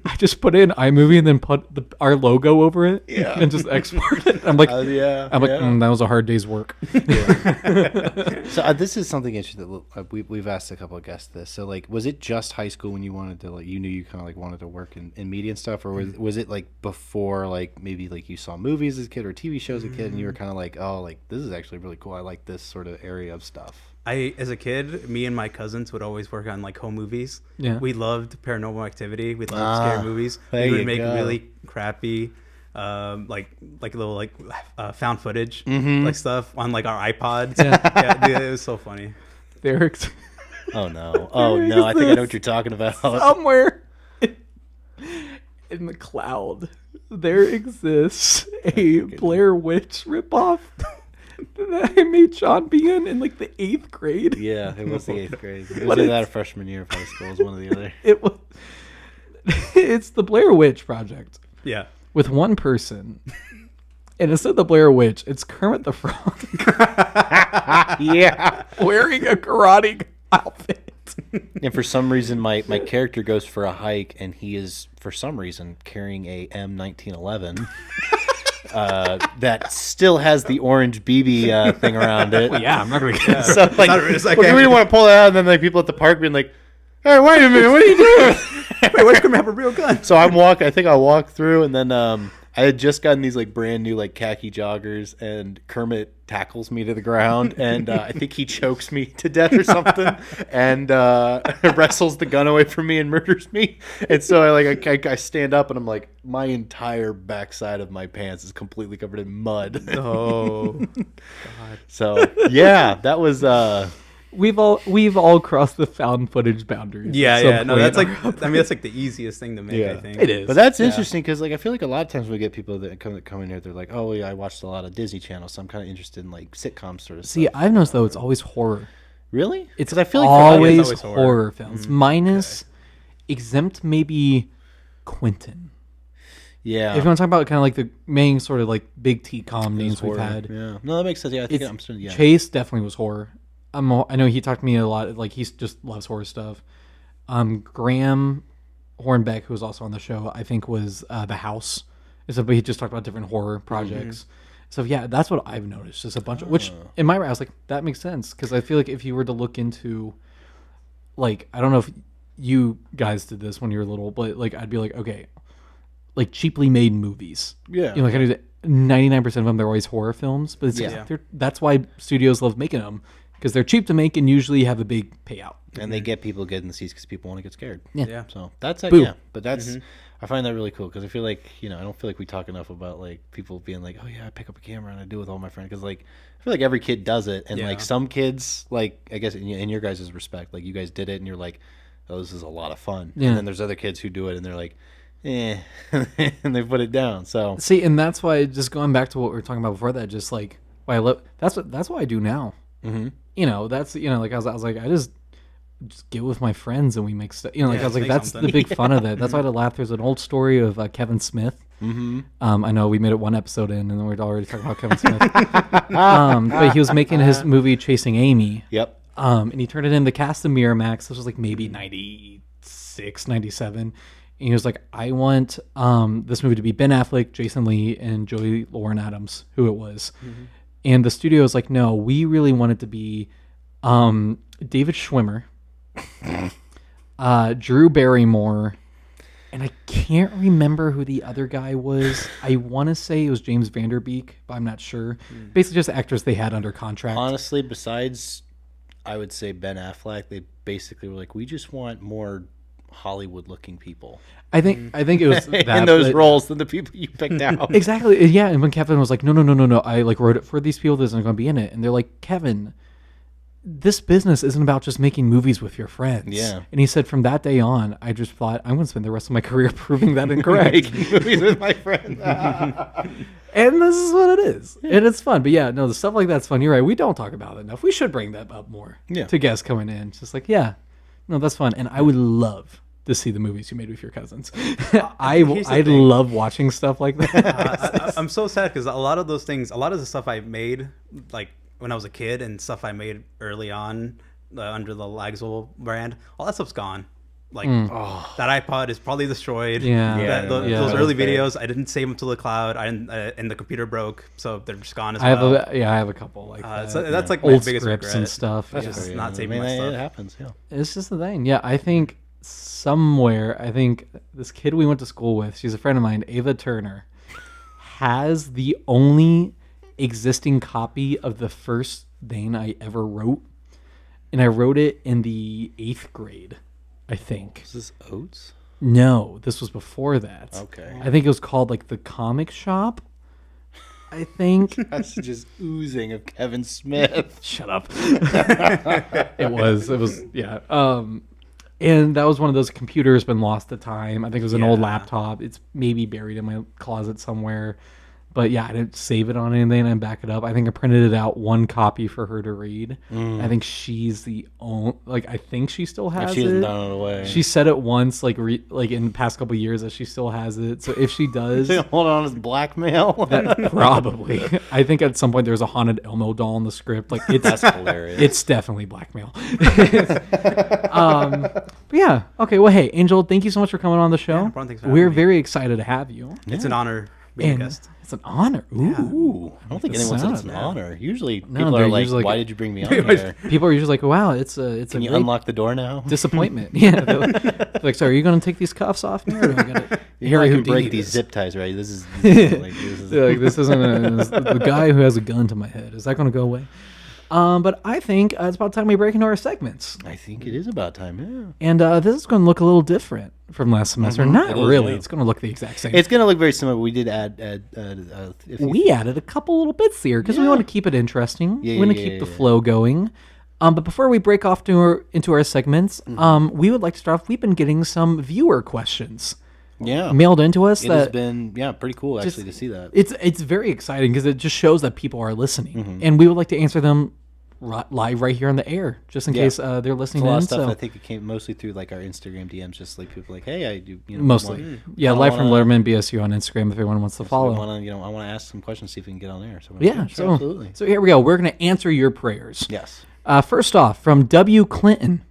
I just put in iMovie and then put our logo over it and just export it. I'm like, that was a hard day's work. So this is something interesting that we've asked a couple of guests this. So like, was it just high school when you wanted to you knew you kind of like wanted to work in media and stuff, or was it like before, like maybe like you saw movies as a kid or TV shows as a kid and you were kind of like, oh, like this is actually really cool. I like this sort of area of stuff. As a kid, me and my cousins would always work on like home movies. Yeah. We loved Paranormal Activity. We loved scary movies. We would make really crappy, like little found footage like stuff on like our iPods. Dude, it was so funny. Derek's. Oh no! Oh no! I think I know what you're talking about. Somewhere in the cloud, there exists a Blair Witch ripoff that I made Sean be in like the 8th grade. Yeah, it was the 8th grade. It was either that or freshman year of high school. It was one or the other. It's the Blair Witch Project. Yeah. With one person. And instead of the Blair Witch, it's Kermit the Frog. Yeah. Wearing a karate outfit. And for some reason, my character goes for a hike, and he is, for some reason, carrying a M1911. That still has the orange BB thing around it. Well, yeah, I'm not going to get So like, we didn't want to pull it out, and then like people at the park being like, "Hey, wait a minute, what are you doing?" Wait, where's gonna have a real gun? So I think I walked through, and then I had just gotten these like brand new like khaki joggers, and Kermit tackles me to the ground, and I think he chokes me to death or something, and wrestles the gun away from me and murders me. And so I stand up, and I'm like, my entire backside of my pants is completely covered in mud. Oh, God. So yeah, that was. We've all crossed the found footage boundaries. Yeah. No, that's like, I mean, that's like the easiest thing to make. I think it is. But that's interesting because like I feel like a lot of times we get people that come in here, they're like, oh yeah, I watched a lot of Disney Channel, so I'm kind of interested in like sitcom sort of See, stuff. I've noticed though it's always horror. Really? It's I feel like always horror films, minus exempt maybe Quentin. Yeah. If you want to talk about kind of like the main sort of like big T-com names we've horror. had, Yeah. No, that makes sense. Yeah, I think I'm starting. Yeah. Chase definitely was horror. I know he talked to me a lot. Like he just loves horror stuff. Graham Hornbeck, who was also on the show, I think was The House. But he just talked about different horror projects. So yeah, that's what I've noticed. Just a bunch of which in my I was like, that makes sense because I feel like if you were to look into, like, I don't know if you guys did this when you were little, but like I'd be like, okay, like cheaply made movies. Yeah. You know, like I do 99% of them, they're always horror films, but it's that's why studios love making them. Because they're cheap to make and usually have a big payout. And they get people good in the seats because people want to get scared. Yeah. So that's but that's I find that really cool because I feel like I don't feel like we talk enough about like people being like, oh yeah, I pick up a camera and I do it with all my friends because like I feel like every kid does it and like some kids like I guess in your guys' respect like you guys did it and you're like, oh, this is a lot of fun. Yeah. And then there's other kids who do it and they're like, and they put it down. So see, and that's why just going back to what we were talking about before that, just like why I love that's what I do now. Mm-hmm. That's like I was like I just get with my friends and we make stuff. I was like that's the big fun of it. That's why I laugh. There's an old story of Kevin Smith. Mm-hmm. I know we made it one episode in, and then we're already talking about Kevin Smith. But he was making his movie Chasing Amy. Yep. And he turned it in the cast of Miramax. This was like maybe 96, 97. And he was like, I want this movie to be Ben Affleck, Jason Lee, and Joey Lauren Adams, who it was. Mm-hmm. And the studio was like, no, we really want it to be David Schwimmer, Drew Barrymore, and I can't remember who the other guy was. I want to say it was James Vanderbeek, but I'm not sure. Basically just actors they had under contract. Honestly, besides, I would say Ben Affleck, they basically were like, we just want more Hollywood-looking people. I think it was that, in those roles than the people you picked out. Exactly. Yeah. And when Kevin was like, no, I like wrote it for these people that are going to be in it, and they're like, Kevin, this business isn't about just making movies with your friends. Yeah. And he said, from that day on, I just thought, I'm going to spend the rest of my career proving that incorrect. Making movies with my friend. And this is what it is. And it's fun. But yeah, no, the stuff like that's fun. You're right. We don't talk about it enough. We should bring that up more to guests coming in. It's just like, yeah, no, that's fun. And I would love to see the movies you made with your cousins. I love watching stuff like that. I'm so sad because a lot of those things, a lot of the stuff I made, like when I was a kid and stuff I made early on under the Lagswell brand, all that stuff's gone. Like that iPod is probably destroyed. Those early videos, I didn't save them to the cloud. I didn't, and the computer broke, so they're just gone as well. I have a couple like that. So that's like old my biggest scripts regret. and stuff. That's just not saving my stuff. It happens. Yeah. It's just the thing. Yeah, I think somewhere, this kid we went to school with, she's a friend of mine, Ava Turner, has the only existing copy of the first thing I ever wrote. And I wrote it in the 8th grade, I think. Is this Oates? No, this was before that. Okay. I think it was called like The Comic Shop, I think. That's just oozing of Kevin Smith. Shut up. It was, yeah. And that was one of those computers been lost to time. I think it was an old laptop. It's maybe buried in my closet somewhere. But yeah, I didn't save it on anything and back it up. I think I printed it out one copy for her to read. I think she's the only, I think she still has it. She hasn't done it away. She said it once, in the past couple of years, that she still has it. So if she does, hold on, as blackmail. probably. I think at some point there's a haunted Elmo doll in the script. That's hilarious. It's definitely blackmail. But yeah, okay. Well, hey, Angel, thank you so much for coming on the show. Yeah, no problem. Thanks for We're having me. very excited to have you. It's an honor being a guest. It's an honor. Ooh. Ooh, I don't think The anyone said sound it's an of that. honor. Usually No, people they're are like, usually why like- did you bring me on here? People are usually like, "Wow, it's a Can you great unlock the door now? disappointment." Yeah, they're like, "So are you going to take these cuffs off me, or do I got to You can break these zip ties, right? This is this isn't the guy who has a gun to my head. Is that going to go away? But I think it's about time we break into our segments. I think it is about time, yeah. And this is going to look a little different from last semester. Not It is, really. yeah. It's going to look the exact same. It's going to look very similar, but we did add We added a couple little bits here because we want to keep it interesting. Yeah, we want to yeah, keep the yeah. flow going. But before we break off into our segments, we would like to start off. We've been getting some viewer questions mailed into us. It that has been pretty cool actually to see that. It's very exciting because it just shows that people are listening, and we would like to answer them live right here on the air, just in case they're listening It's a lot in. of stuff. So I think it came mostly through like our Instagram DMs, just like people like, hey, I do, mostly, live from Letterman BSU on Instagram if anyone wants to follow. I want to ask some questions, see if we can get on there. So Yeah, sure, absolutely. So here we go. We're going to answer your prayers. Yes. First off, from W. Clinton,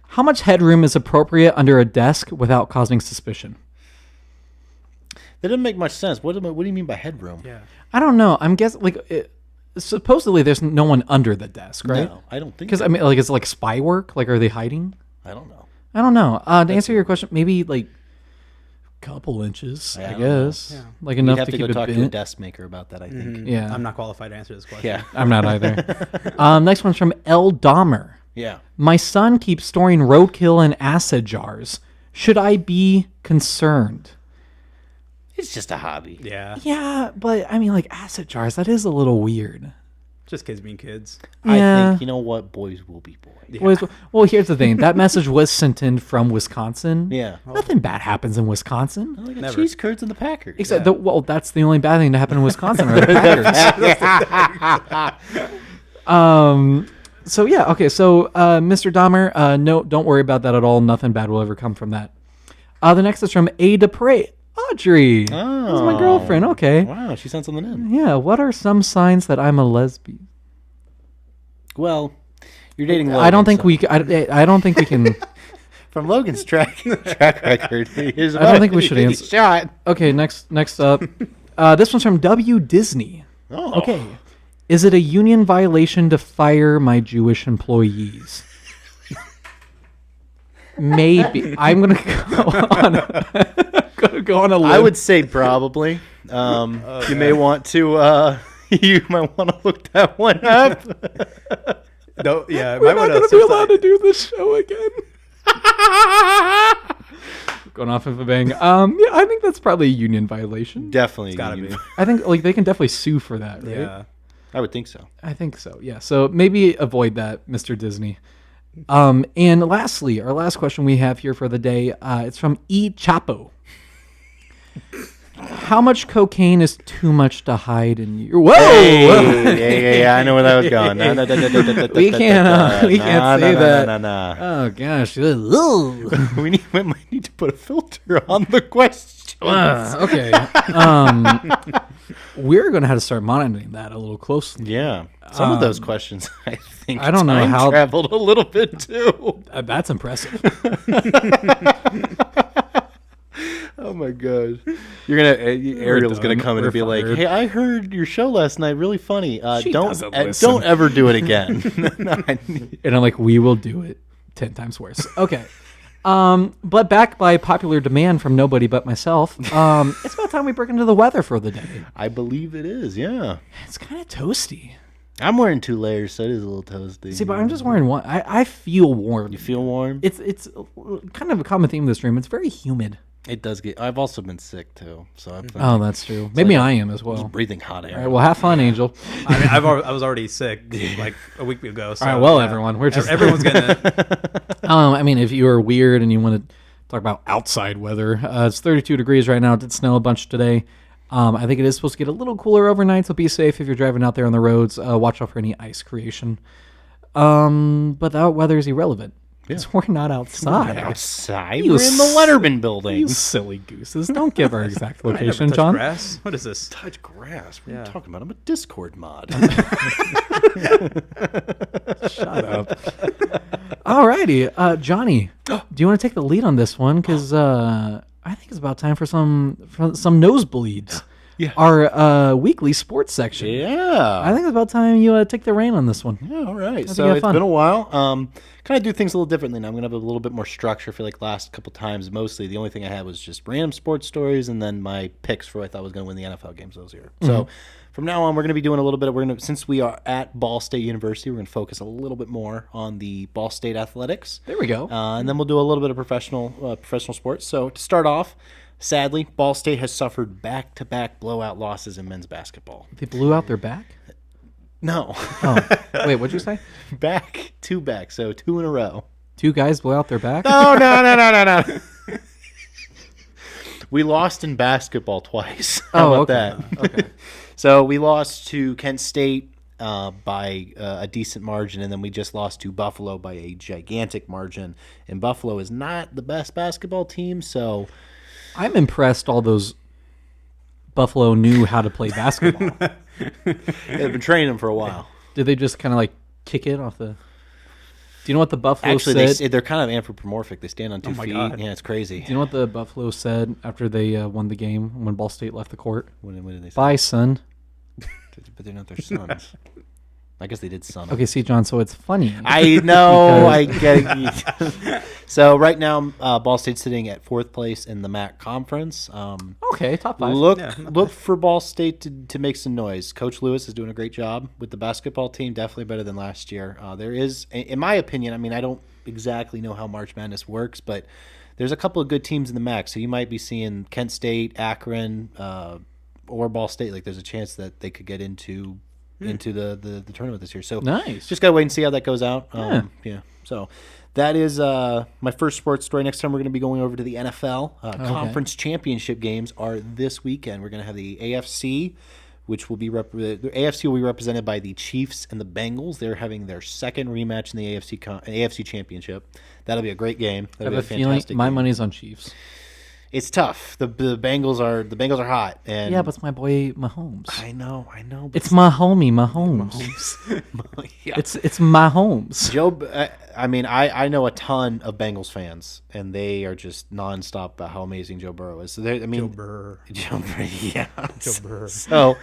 how much headroom is appropriate under a desk without causing suspicion? That doesn't make much sense. What do you mean by headroom? Yeah. I don't know. I'm guessing supposedly there's no one under the desk, right? No, I don't think. Because So. I mean, it's like spy work. Like, are they hiding? I don't know. I don't know. To answer your question, maybe like a couple inches, I I don't know. guess. Yeah. Like You'd enough have to to keep go it talk to a bent. desk maker about that. I think. Yeah. I'm not qualified to answer this question. Yeah. I'm not either. Next one's from L. Dahmer. Yeah. My son keeps storing roadkill in acid jars. Should I be concerned? It's just a hobby. Yeah. Yeah, but I mean, like acid jars, that is a little weird. Just kids being kids. Yeah. I think, you know what? Boys will be boys. Well, here's the thing. That message was sent in from Wisconsin. Yeah. Nothing bad happens in Wisconsin. Like a Never. cheese curds and the Packers. Except, that's the only bad thing to happen in Wisconsin are the Packers. So, yeah, okay. So, Mr. Dahmer, no, don't worry about that at all. Nothing bad will ever come from that. The next is from A. Dupre. Audrey. Oh. That's my girlfriend. Okay. Wow, she sent something in. Yeah, what are some signs that I'm a lesbian? Well, you're dating Logan. I don't think so- I don't think we can. From Logan's track record. Here's I don't think we should a answer. shot. Okay, next up. This one's from W. Disney. Oh. Okay. Is it a union violation to fire my Jewish employees? Maybe. I'm gonna go on a limb. I would say probably. You may want to. You might want to look that one up. No, yeah. We're not going to be allowed to do this show again. Going off of a bang. Yeah, I think that's probably a union violation. Definitely. Gotta be. I think like they can definitely sue for that, right? Yeah. I would think so. I think so. Yeah. So maybe avoid that, Mr. Disney. And lastly, our last question we have here for the day, it's from E. Chapo. How much cocaine is too much to hide in your... Whoa! Yeah, I know where that was going. We can't say that. No. Oh, gosh. We might need to put a filter on the question. Okay. We're going to have to start monitoring that a little closely. Yeah. Some of those questions, I think, I don't know how... traveled a little bit, too. That's impressive. Oh my gosh! Ariel's gonna come in and be like, "Hey, I heard your show last night. Really funny. Don't ever do it again." And I'm like, we will do it 10 times worse. Okay. But back by popular demand from nobody but myself, it's about time we break into the weather for the day. I believe it is. Yeah. It's kind of toasty. I'm wearing 2 layers, so it is a little toasty. See, but I'm just wearing one. I feel warm. You feel warm? It's kind of a common theme of this room. It's very humid. It does get. I've also been sick too, so Oh, that's true. Maybe I am as well. just breathing hot air. All right, well, have fun, Angel. I mean, I was already sick like a week ago. So, All right, well, everyone, we're just everyone's getting it. I mean, if you are weird and you want to talk about outside weather, it's 32 degrees right now. It did snow a bunch today. I think it is supposed to get a little cooler overnight, so be safe if you're driving out there on the roads. Watch out for any ice creation. But that weather is irrelevant. Because we're not outside. Outside? We're in the Letterman building. You silly gooses. Don't give our exact I never location, touched John. Grass? What is this? Touch grass? What are you talking about? I'm a Discord mod. Shut up. Alrighty. Johnny, do you want to take the lead on this one? Because I think it's about time for some nosebleeds. Yeah. Our weekly sports section. Yeah. I think it's about time you take the reign on this one. Yeah, all right. think So you have it's fun. been a while. Kind of do things a little differently now. I'm going to have a little bit more structure. I feel like last couple times, mostly the only thing I had was just random sports stories and then my picks for who I thought was going to win the NFL games those year. So from now on, we're going to be doing a little bit. Since we are at Ball State University, we're going to focus a little bit more on the Ball State athletics. There we go. And then we'll do a little bit of professional sports. So to start off, sadly, Ball State has suffered back-to-back blowout losses in men's basketball. They blew out their back? No. Oh. Wait, what'd you say? back. So 2 in a row. 2 guys blew out their back? No. We lost in basketball twice. How about that? Okay. So we lost to Kent State by a decent margin, and then we just lost to Buffalo by a gigantic margin. And Buffalo is not the best basketball team, so... I'm impressed all those Buffalo knew how to play basketball. They've been training them for a while. Did they just kind of like kick it off the... Do you know what the Buffalo Actually, said? they're kind of anthropomorphic. They stand on 2 feet. God. Yeah, it's crazy. Do you know what the Buffalo said after they won the game when Ball State left the court? What did they say? Bye, son. But they're not their sons. I guess they did son. Okay, see, John, so it's funny. I know. I get it. So right now, Ball State's sitting at 4th place in the MAC conference. Okay, top 5. Look for Ball State to make some noise. Coach Lewis is doing a great job with the basketball team, definitely better than last year. There is, in my opinion, I mean, I don't exactly know how March Madness works, but there's a couple of good teams in the MAC. So you might be seeing Kent State, Akron, or Ball State. Like there's a chance that they could get into the tournament this year. So Nice. just gotta wait and see how that goes out. Yeah. So that is my first sports story. Next time we're going to be going over to the NFL. Conference championship games are this weekend. We're going to have the AFC, which will be the AFC will be represented by the Chiefs and the Bengals. They're having their second rematch in the AFC championship. That'll be a great game. I have a feeling my money's on Chiefs. It's tough. The Bengals are hot. And Yeah, but it's my boy Mahomes. I know. But It's my homie Mahomes. yeah. It's Mahomes. I know a ton of Bengals fans, and they are just nonstop about how amazing Joe Burrow is. So Joe Burr. Yeah. Joe Burr. So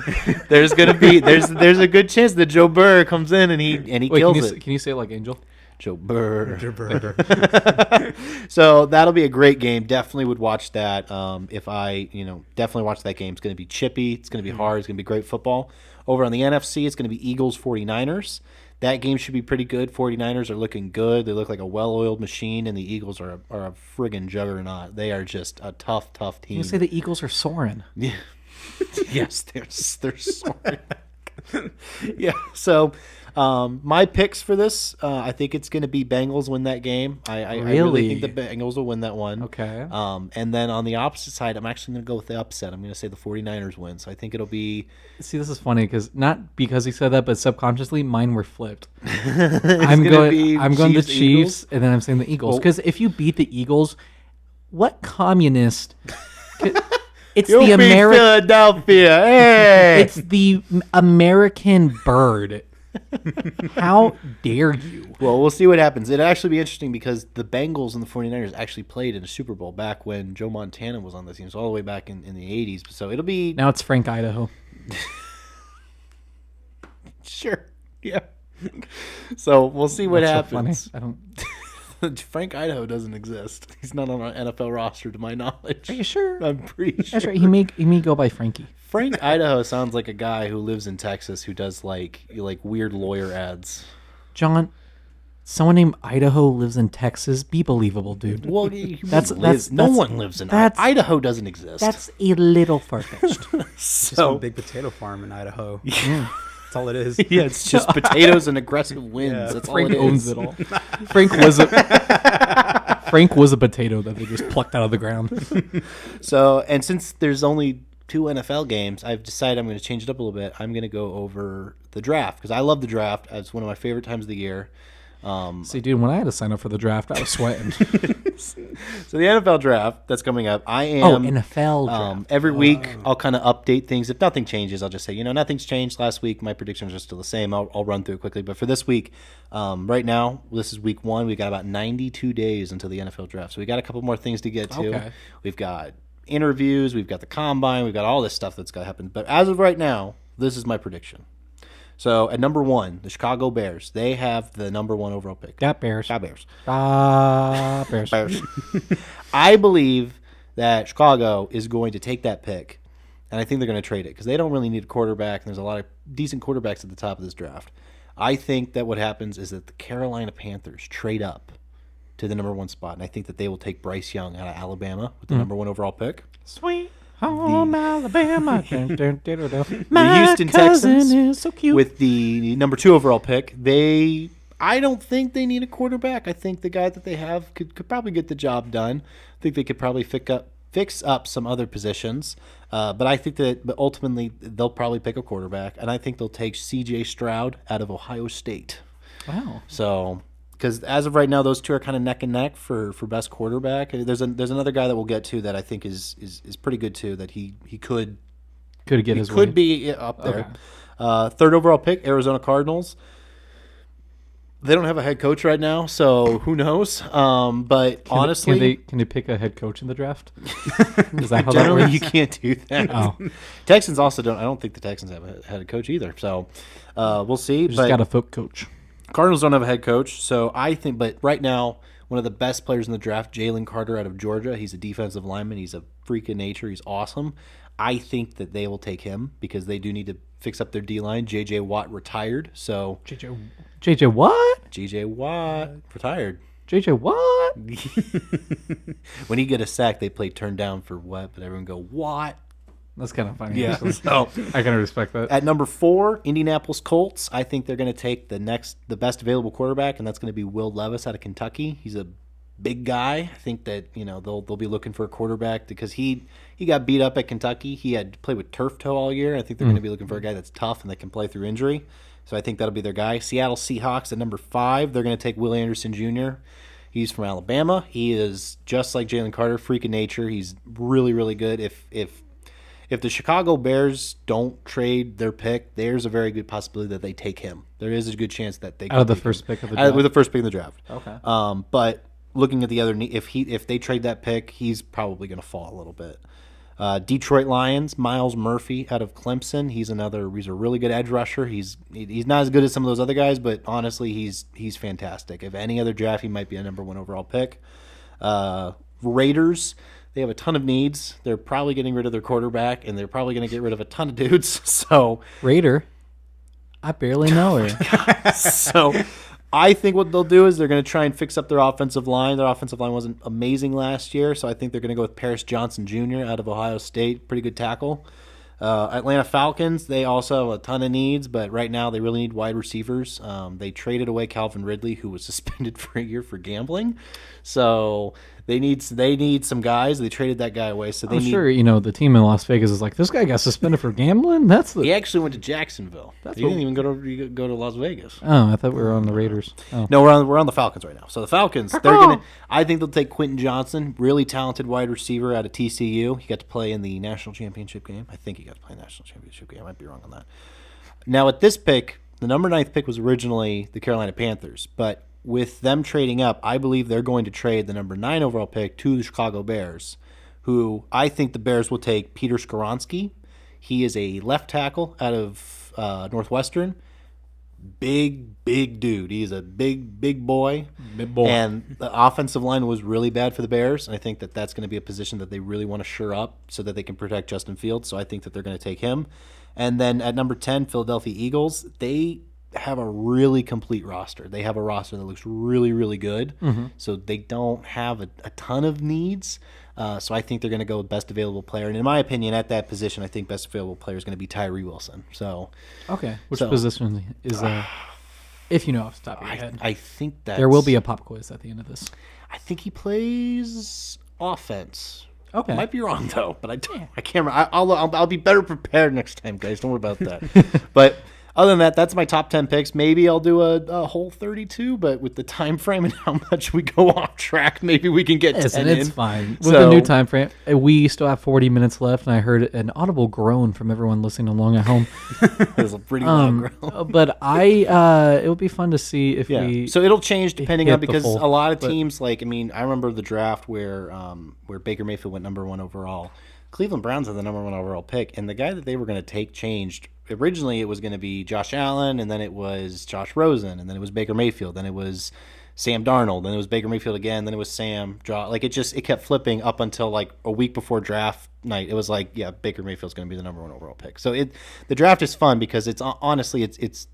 there's gonna be there's a good chance that Joe Burr comes in and he Wait, kills it. Can you say it like Angel? Joe Burr. Joe Burr. So that'll be a great game. Definitely would watch that. Definitely watch that game. It's going to be chippy. It's going to be hard. It's going to be great football. Over on the NFC, it's going to be Eagles 49ers. That game should be pretty good. 49ers are looking good. They look like a well-oiled machine, and the Eagles are a friggin' juggernaut. They are just a tough team. You say the Eagles are soaring. Yeah. Yes, they're soaring. Yeah. So, my picks for this, I think it's going to be Bengals win that game. I really think the Bengals will win that one. Okay. And then on the opposite side, I'm actually going to go with the upset. I'm going to say the 49ers win. So I think it'll be. See, this is funny because not because he said that, but subconsciously mine were flipped. I'm going the Chiefs, and then I'm saying the Eagles. Because if you beat the Eagles, what communist? It's the American Philadelphia. Hey! It's the American bird. How dare you? Well, we'll see what happens. It'll actually be interesting because the Bengals and the 49ers actually played in a Super Bowl back when Joe Montana was on the team, so all the way back in the 80s. So it'll be... Now it's Frank Idaho. Sure. Yeah. So we'll see what happens. So funny. I don't... Frank Idaho doesn't exist. He's not on an NFL roster to my knowledge. Are you sure? I'm pretty sure. That's right. He may go by Frankie. Frank Idaho sounds like a guy who lives in Texas who does like weird lawyer ads. John, someone named Idaho lives in Texas. Be believable, dude. Well, no one lives in Idaho. Doesn't exist. That's a little far-fetched. Just one big potato farm in Idaho. Yeah. That's all it is. Yeah, it's just potatoes and aggressive winds. Yeah, That's Frank all it owns is. it all. Frank was a potato that they just plucked out of the ground. So, and since there's only 2 NFL games, I've decided I'm going to change it up a little bit. I'm going to go over the draft because I love the draft. It's one of my favorite times of the year. See, dude, when I had to sign up for the draft, I was sweating. So the NFL draft that's coming up, I am NFL draft. every week I'll kind of update things. If nothing changes, I'll just say, nothing's changed last week. My predictions are still the same. I'll run through it quickly. But for this week, right now, this is week 1. We've got about 92 days until the NFL draft. So we got a couple more things to get to. Okay. We've got interviews, we've got the combine, we've got all this stuff that's got to happen. But as of right now, this is my prediction. So at number 1, the Chicago Bears. They have the number 1 overall pick. Got Bears. Bears. Bears. I believe that Chicago is going to take that pick, and I think they're going to trade it because they don't really need a quarterback, and there's a lot of decent quarterbacks at the top of this draft. I think that what happens is that the Carolina Panthers trade up to the number 1 spot, and I think that they will take Bryce Young out of Alabama with the number 1 overall pick. Sweet home Alabama. The My Houston cousin Texans is so cute. with the number 2 overall pick. I don't think they need a quarterback. I think the guy that they have could probably get the job done. I think they could probably fix up some other positions. But I think but ultimately they'll probably pick a quarterback, and I think they'll take C.J. Stroud out of Ohio State. Wow. So, because as of right now, those 2 are kind of neck and neck for best quarterback. There's another guy that we'll get to that I think is pretty good too. That he could get his could way. be up there. 3rd overall pick, Arizona Cardinals. They don't have a head coach right now, so who knows? But honestly, can they pick a head coach in the draft? Is that how that generally works? you can't do that. Oh. Texans also don't. I don't think the Texans have a head coach either. So we'll see. Just But got a foot coach. Cardinals don't have a head coach, so I think. But right now, one of the best players in the draft, Jalen Carter out of Georgia. He's a defensive lineman. He's a freak of nature. He's awesome. I think that they will take him because they do need to fix up their D-line. J.J. Watt retired, so JJ what? J.J. Watt retired. JJ what? When he get a sack, they play turn down for what, but everyone go, Watt. That's kind of funny. Yeah, actually. so I can respect that. at number 4, Indianapolis Colts. I think they're going to take the best available quarterback, and that's going to be Will Levis out of Kentucky. He's a big guy. I think that they'll be looking for a quarterback because he got beat up at Kentucky. He had to play with turf toe all year. I think they're going to be looking for a guy that's tough and that can play through injury. So I think that'll be their guy. Seattle Seahawks at number 5. They're going to take Will Anderson Jr. He's from Alabama. He is just like Jalen Carter, freak of nature. He's really, really good. If the Chicago Bears don't trade their pick, there's a very good possibility that they take him. There is a good chance that they Out of the take first him. pick of the draft. With the first pick of the draft. Okay. But looking at the other, if they trade that pick, he's probably going to fall a little bit. Detroit Lions, Miles Murphy out of Clemson. He's a really good edge rusher. He's not as good as some of those other guys, but honestly, he's fantastic. If any other draft, he might be a number 1 overall pick. Raiders, they have a ton of needs. They're probably getting rid of their quarterback, and they're probably going to get rid of a ton of dudes. So Raider. I barely know her. So I think what they'll do is they're going to try and fix up their offensive line. Their offensive line wasn't amazing last year, so I think they're going to go with Paris Johnson Jr. out of Ohio State. Pretty good tackle. Atlanta Falcons, they also have a ton of needs, but right now they really need wide receivers. They traded away Calvin Ridley, who was suspended for a year for gambling. So they need some guys. They traded that guy away. So they I'm need. sure the team in Las Vegas is like, this guy got suspended for gambling. He actually went to Jacksonville. He didn't even go to Las Vegas. Oh, I thought we were on the Raiders. Oh. No, we're on the Falcons right now. So the Falcons, I think they'll take Quentin Johnson, really talented wide receiver out of TCU. He got to play in the national championship game. I think he got to play in the national championship game. I might be wrong on that. Now at this pick, the number 9th pick was originally the Carolina Panthers, but with them trading up, I believe they're going to trade the number 9 overall pick to the Chicago Bears, who I think the Bears will take Peter Skoronski. He is a left tackle out of Northwestern. Big dude. He's a big boy. Big boy. And the offensive line was really bad for the Bears, and I think that that's going to be a position that they really want to shore up so that they can protect Justin Fields. So I think that they're going to take him. And then at number 10, Philadelphia Eagles, they have a really complete roster. They have a roster that looks really, really good. Mm-hmm. So they don't have a ton of needs. So I think they're going to go with best available player. And in my opinion, at that position, I think best available player is going to be Tyree Wilson. So okay, which position is if you know off the top of your head? I think that there will be a pop quiz at the end of this. I think he plays offense. Okay, might be wrong though, but I can't remember. I'll be better prepared next time, guys. Don't worry about that. But other than that, that's my top 10 picks. Maybe I'll do a whole 32, but with the time frame and how much we go off track, maybe we can get 10 in. It's fine. With the new time frame, we still have 40 minutes left, and I heard an audible groan from everyone listening along at home. It was a pretty loud groan. But it would be fun to see if we. So it'll change depending on because full, a lot of teams I remember the draft where Baker Mayfield went number 1 overall. Cleveland Browns had the number 1 overall pick, and the guy that they were going to take changed. Originally, it was going to be Josh Allen, and then it was Josh Rosen, and then it was Baker Mayfield, then it was Sam Darnold, then it was Baker Mayfield again, then it was Sam. It kept flipping up until like a week before draft night. It was like, yeah, Baker Mayfield's going to be the number 1 overall pick. So the draft is fun because it's honestly it's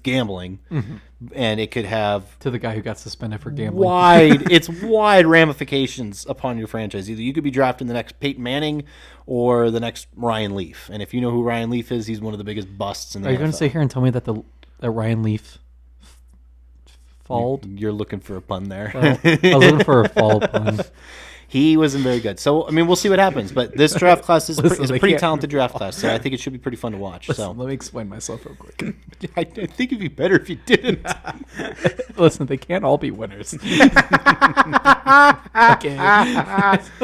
gambling, and it could have to the guy who got suspended for gambling wide ramifications upon your franchise. Either you could be drafting the next Peyton Manning or the next Ryan Leaf, and if you know who Ryan Leaf is, he's one of the biggest busts in the NFL. Are you going to sit here and tell me that that Ryan Leaf falled? You're looking for a pun there. Well, I was looking for a fall pun. He wasn't very good. So, I mean, we'll see what happens. But this draft class is a pretty talented draft class, so I think it should be pretty fun to watch. Let me explain myself real quick. I think it'd be better if you didn't. Listen, they can't all be winners. Okay.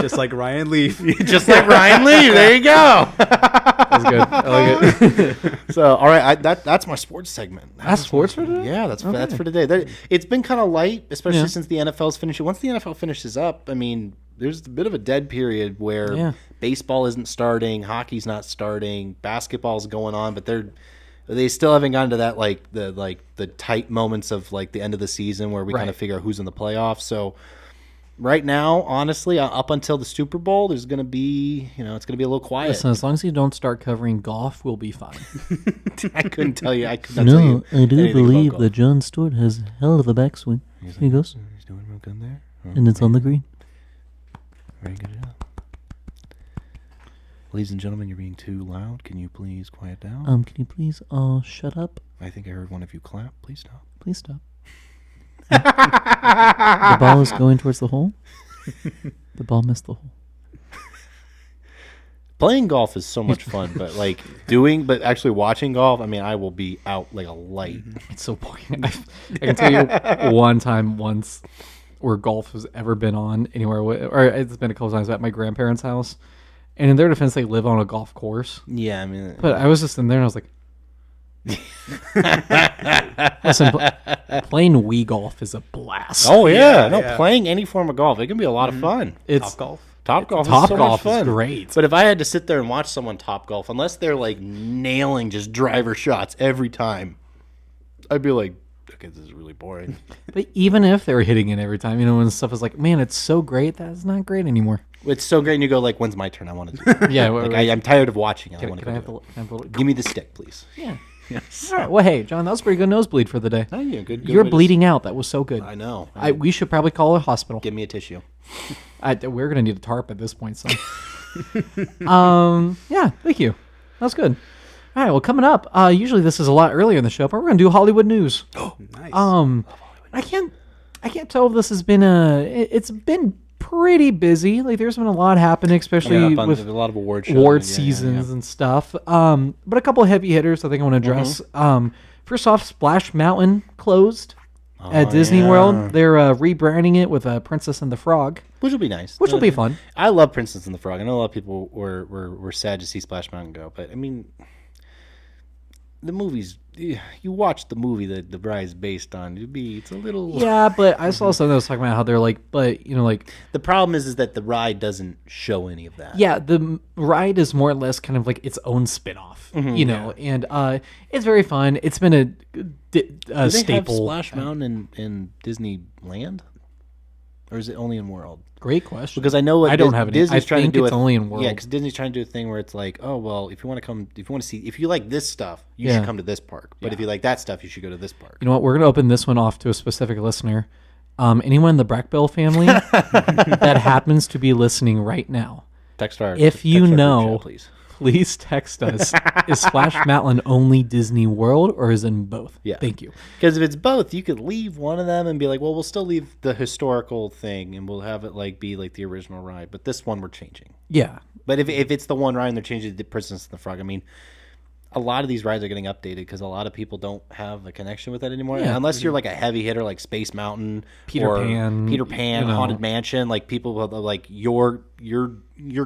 Just like Ryan Leaf. Just like Ryan Leaf. There you go. That's good. I like it. So, all right, that's my sports segment. That's sports for today? Yeah, that's for today. It's been kind of light, especially since the NFL's finishing. Once the NFL finishes up, I mean, there's a bit of a dead period where baseball isn't starting, hockey's not starting, basketball's going on, but they still haven't gotten to that the tight moments of like the end of the season where we kind of figure out who's in the playoffs. So right now, honestly, up until the Super Bowl, there's going to be, it's going to be a little quiet. Listen, as long as you don't start covering golf, we'll be fine. I couldn't tell you. I could not tell you. I do believe that John Stewart has a hell of a backswing. He goes. He's doing real good there. And it's on the green. Very good job. Ladies and gentlemen, you're being too loud. Can you please quiet down? Can you please shut up? I think I heard one of you clap. Please stop. Please stop. The ball is going towards the hole. The ball missed the hole. Playing golf is so much fun, but but actually watching golf, I mean, I will be out like a light. It's so boring. I can tell you once where golf has ever been on anywhere, or it's been a couple times at my grandparents' house. And in their defense, they live on a golf course. Yeah, I mean, but I was just in there and I was like, listen, playing Wii golf is a blast. Oh yeah, playing any form of golf, it can be a lot of fun. It's Top golf is great. But if I had to sit there and watch someone top golf, unless they're like nailing just driver shots every time, I'd be like, okay, this is really boring. But even if they were hitting it every time, when stuff is like, man, it's so great that it's not great anymore. It's so great, and you go like, when's my turn? I want to do it. Yeah, I'm tired of watching it. I want to go. Give me the stick, please. Yeah. Yes. All right. Well, hey, John, that was a pretty good nosebleed for the day. Oh, yeah, good. You're bleeding out. That was so good. I know. We should probably call a hospital. Give me a tissue. We're gonna need a tarp at this point, so. Yeah. Thank you. That's good. All right, well, coming up, usually this is a lot earlier in the show, but we're going to do Hollywood news. Nice. I can't tell if this has been it's been pretty busy. Like there's been a lot happening, especially with a lot of award shows. award Yeah, seasons and stuff. But a couple of heavy hitters I think I want to address. First off, Splash Mountain closed at Disney World. They're rebranding it with Princess and the Frog, Which will be nice. which will be fun. I love Princess and the Frog. I know a lot of people were sad to see Splash Mountain go, but I mean, the movies. You watch the movie that the ride is based on. It's a little. Yeah, but I saw something that was talking about how they're like, but like The problem is that the ride doesn't show any of that. yeah, the ride is more or less kind of like its own spin-off, and it's very fun. It's been a Do they staple. have Splash Mountain in Disneyland, or is it only in World? Great question. Because I know what I don't have any. Disney's I trying think to do. it's only in World. Yeah, because Disney's trying to do a thing where it's like, oh well, if you want to see, if you like this stuff, you Yeah. should come to this park. But if you like that stuff, you should go to this park. You know what? We're gonna open this one off to a specific listener. Anyone in the Brackbill family that happens to be listening right now, Text our. if you text our group know, chat, please. please text us. Is Splash Mountain only Disney World or is it in both? Yeah. Thank you. Because if it's both, you could leave one of them and be like, well, we'll still leave the historical thing and we'll have it like be like the original ride, but this one we're changing. Yeah. But if it's the one ride and they're changing the Princess and the Frog, I mean, a lot of these rides are getting updated because a lot of people don't have a connection with it anymore. Yeah. Unless you're like a heavy hitter like Space Mountain, Peter or Pan, Peter Pan, you know. Haunted Mansion, like people with, like your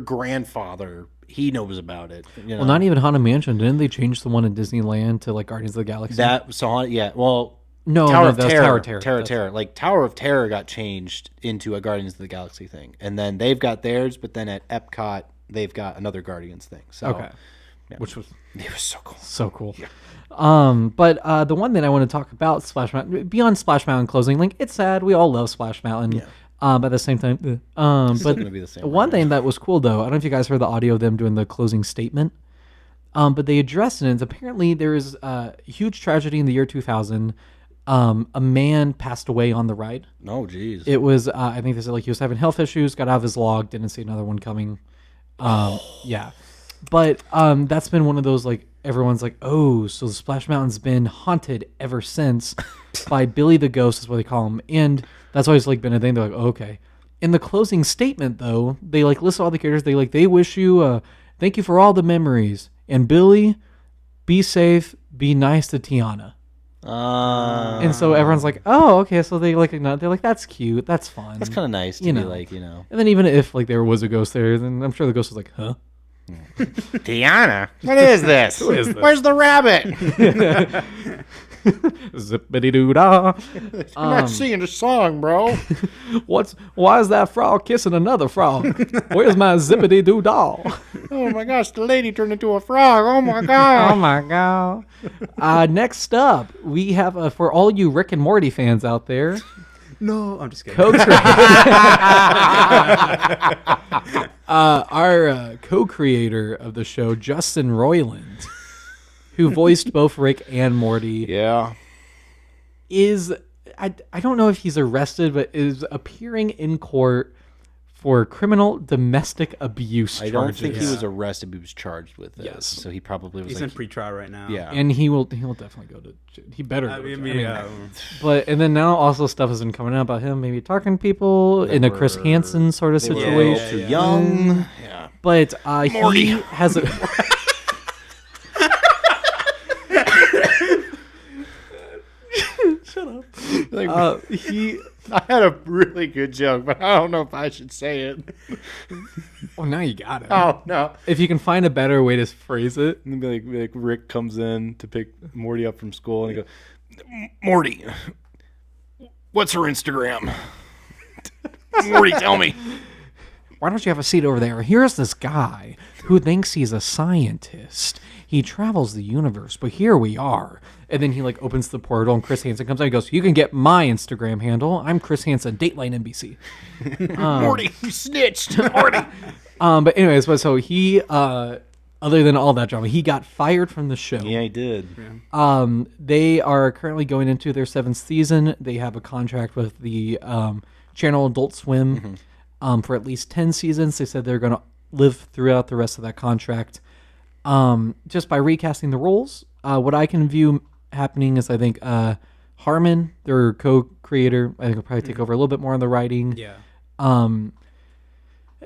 grandfather, he knows about it. You know? Well, not even Haunted Mansion. Didn't they change the one in Disneyland to like Guardians of the Galaxy? that. So yeah, well, no, Tower no, of that's Terror, Tower of Terror. Terror, That's- Terror. Like Tower of Terror got changed into a Guardians of the Galaxy thing, and then they've got theirs, but then at Epcot they've got another Guardians thing. So Okay. Which was it was so cool. so cool. But the one that I want to talk about, Splash Mountain, beyond Splash Mountain closing, like it's sad. We all love Splash Mountain. But at the same time, but gonna be the same one ride. thing that was cool though, I don't know if you guys heard the audio of them doing the closing statement. But they addressed it. And apparently there is a huge tragedy in the year 2000. A man passed away on the ride. Oh, geez. It was, I think they said like he was having health issues, got out of his log, didn't see another one coming. Yeah. But that's been one of those like everyone's like, oh, so the Splash Mountain's been haunted ever since by Billy the Ghost is what they call him, and that's always like been a thing. They're like, oh, okay. In the closing statement, though, they like list all the characters. They wish you thank you for all the memories, and Billy, be safe, be nice to Tiana. And so everyone's like, oh, okay. So they're like, that's cute, that's fun. That's kind of nice to You be know. like, you know. And then even if like there was a ghost there, then I'm sure the ghost was like, huh? Tiana, what is this? Who is this? Where's the rabbit? Zippity doo dah. I'm not singing a song, bro. Why is that frog kissing another frog? Where's my zippity doo dah? Oh my gosh, the lady turned into a frog. Oh my god. Oh my god. Next up, we have for all you Rick and Morty fans out there, No, I'm just kidding. our co-creator of the show, Justin Roiland, who voiced both Rick and Morty, Yeah. is I don't know if he's arrested, but is appearing in court for criminal domestic abuse I charges. don't think he was arrested, but he was charged with this. Yes. So he probably was He's like, in pre-trial right now. yeah. And he will definitely go to jail. He better I go to mean, jail. yeah. But and then now also stuff has been coming out about him maybe talking to people in a Chris Hansen sort of they were situation. too young. Yeah. But he has a shut up. He I had a really good joke, but I don't know if I should say it. well now you got it. Oh no. If you can find a better way to phrase it. And be like Rick comes in to pick Morty up from school, and he goes, "Morty, what's her Instagram?" Morty, tell me. Why don't you have a seat over there? Here's this guy who thinks he's a scientist. He travels the universe, but here we are. And then he like opens the portal, and Chris Hansen comes out and goes, "You can get my Instagram handle. I'm Chris Hansen, Dateline NBC." Morty, you snitched. Morty. But anyways, so he, other than all that drama, he got fired from the show. Yeah, he did. They are currently going into their 7th season. They have a contract with the channel Adult Swim for at least 10 seasons. They said they're going to live throughout the rest of that contract. just by recasting the roles. What I can view happening is I think Harmon, their co-creator, I think will probably take over a little bit more on the writing. Yeah.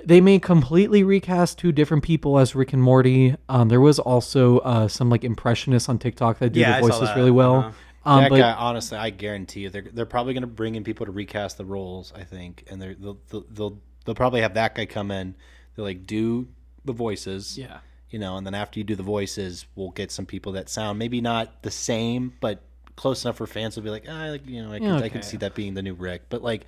They may completely recast two different people as Rick and Morty. There was also some like impressionists on TikTok that do Yeah, the I saw voices that. really well. That But guy, honestly, I guarantee you, they're probably going to bring in people to recast the roles. I think, and they'll probably have that guy come in. They'll like do the voices, yeah, and then after you do the voices, we'll get some people that sound maybe not the same, but close enough for fans to be like, I could see that being the new Rick, but like.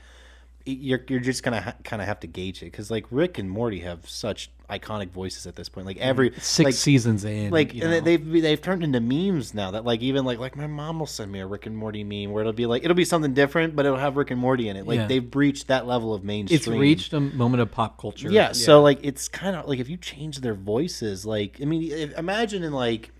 You're just gonna kind of have to gauge it because like Rick and Morty have such iconic voices at this point. Like every six seasons in, like and they've turned into memes now. That like even like my mom will send me a Rick and Morty meme where it'll be something different, but it'll have Rick and Morty in it. Like they've reached that level of mainstream. It's reached a moment of pop culture. Yeah, so like it's kind of like if you change their voices, like I mean, imagine in like.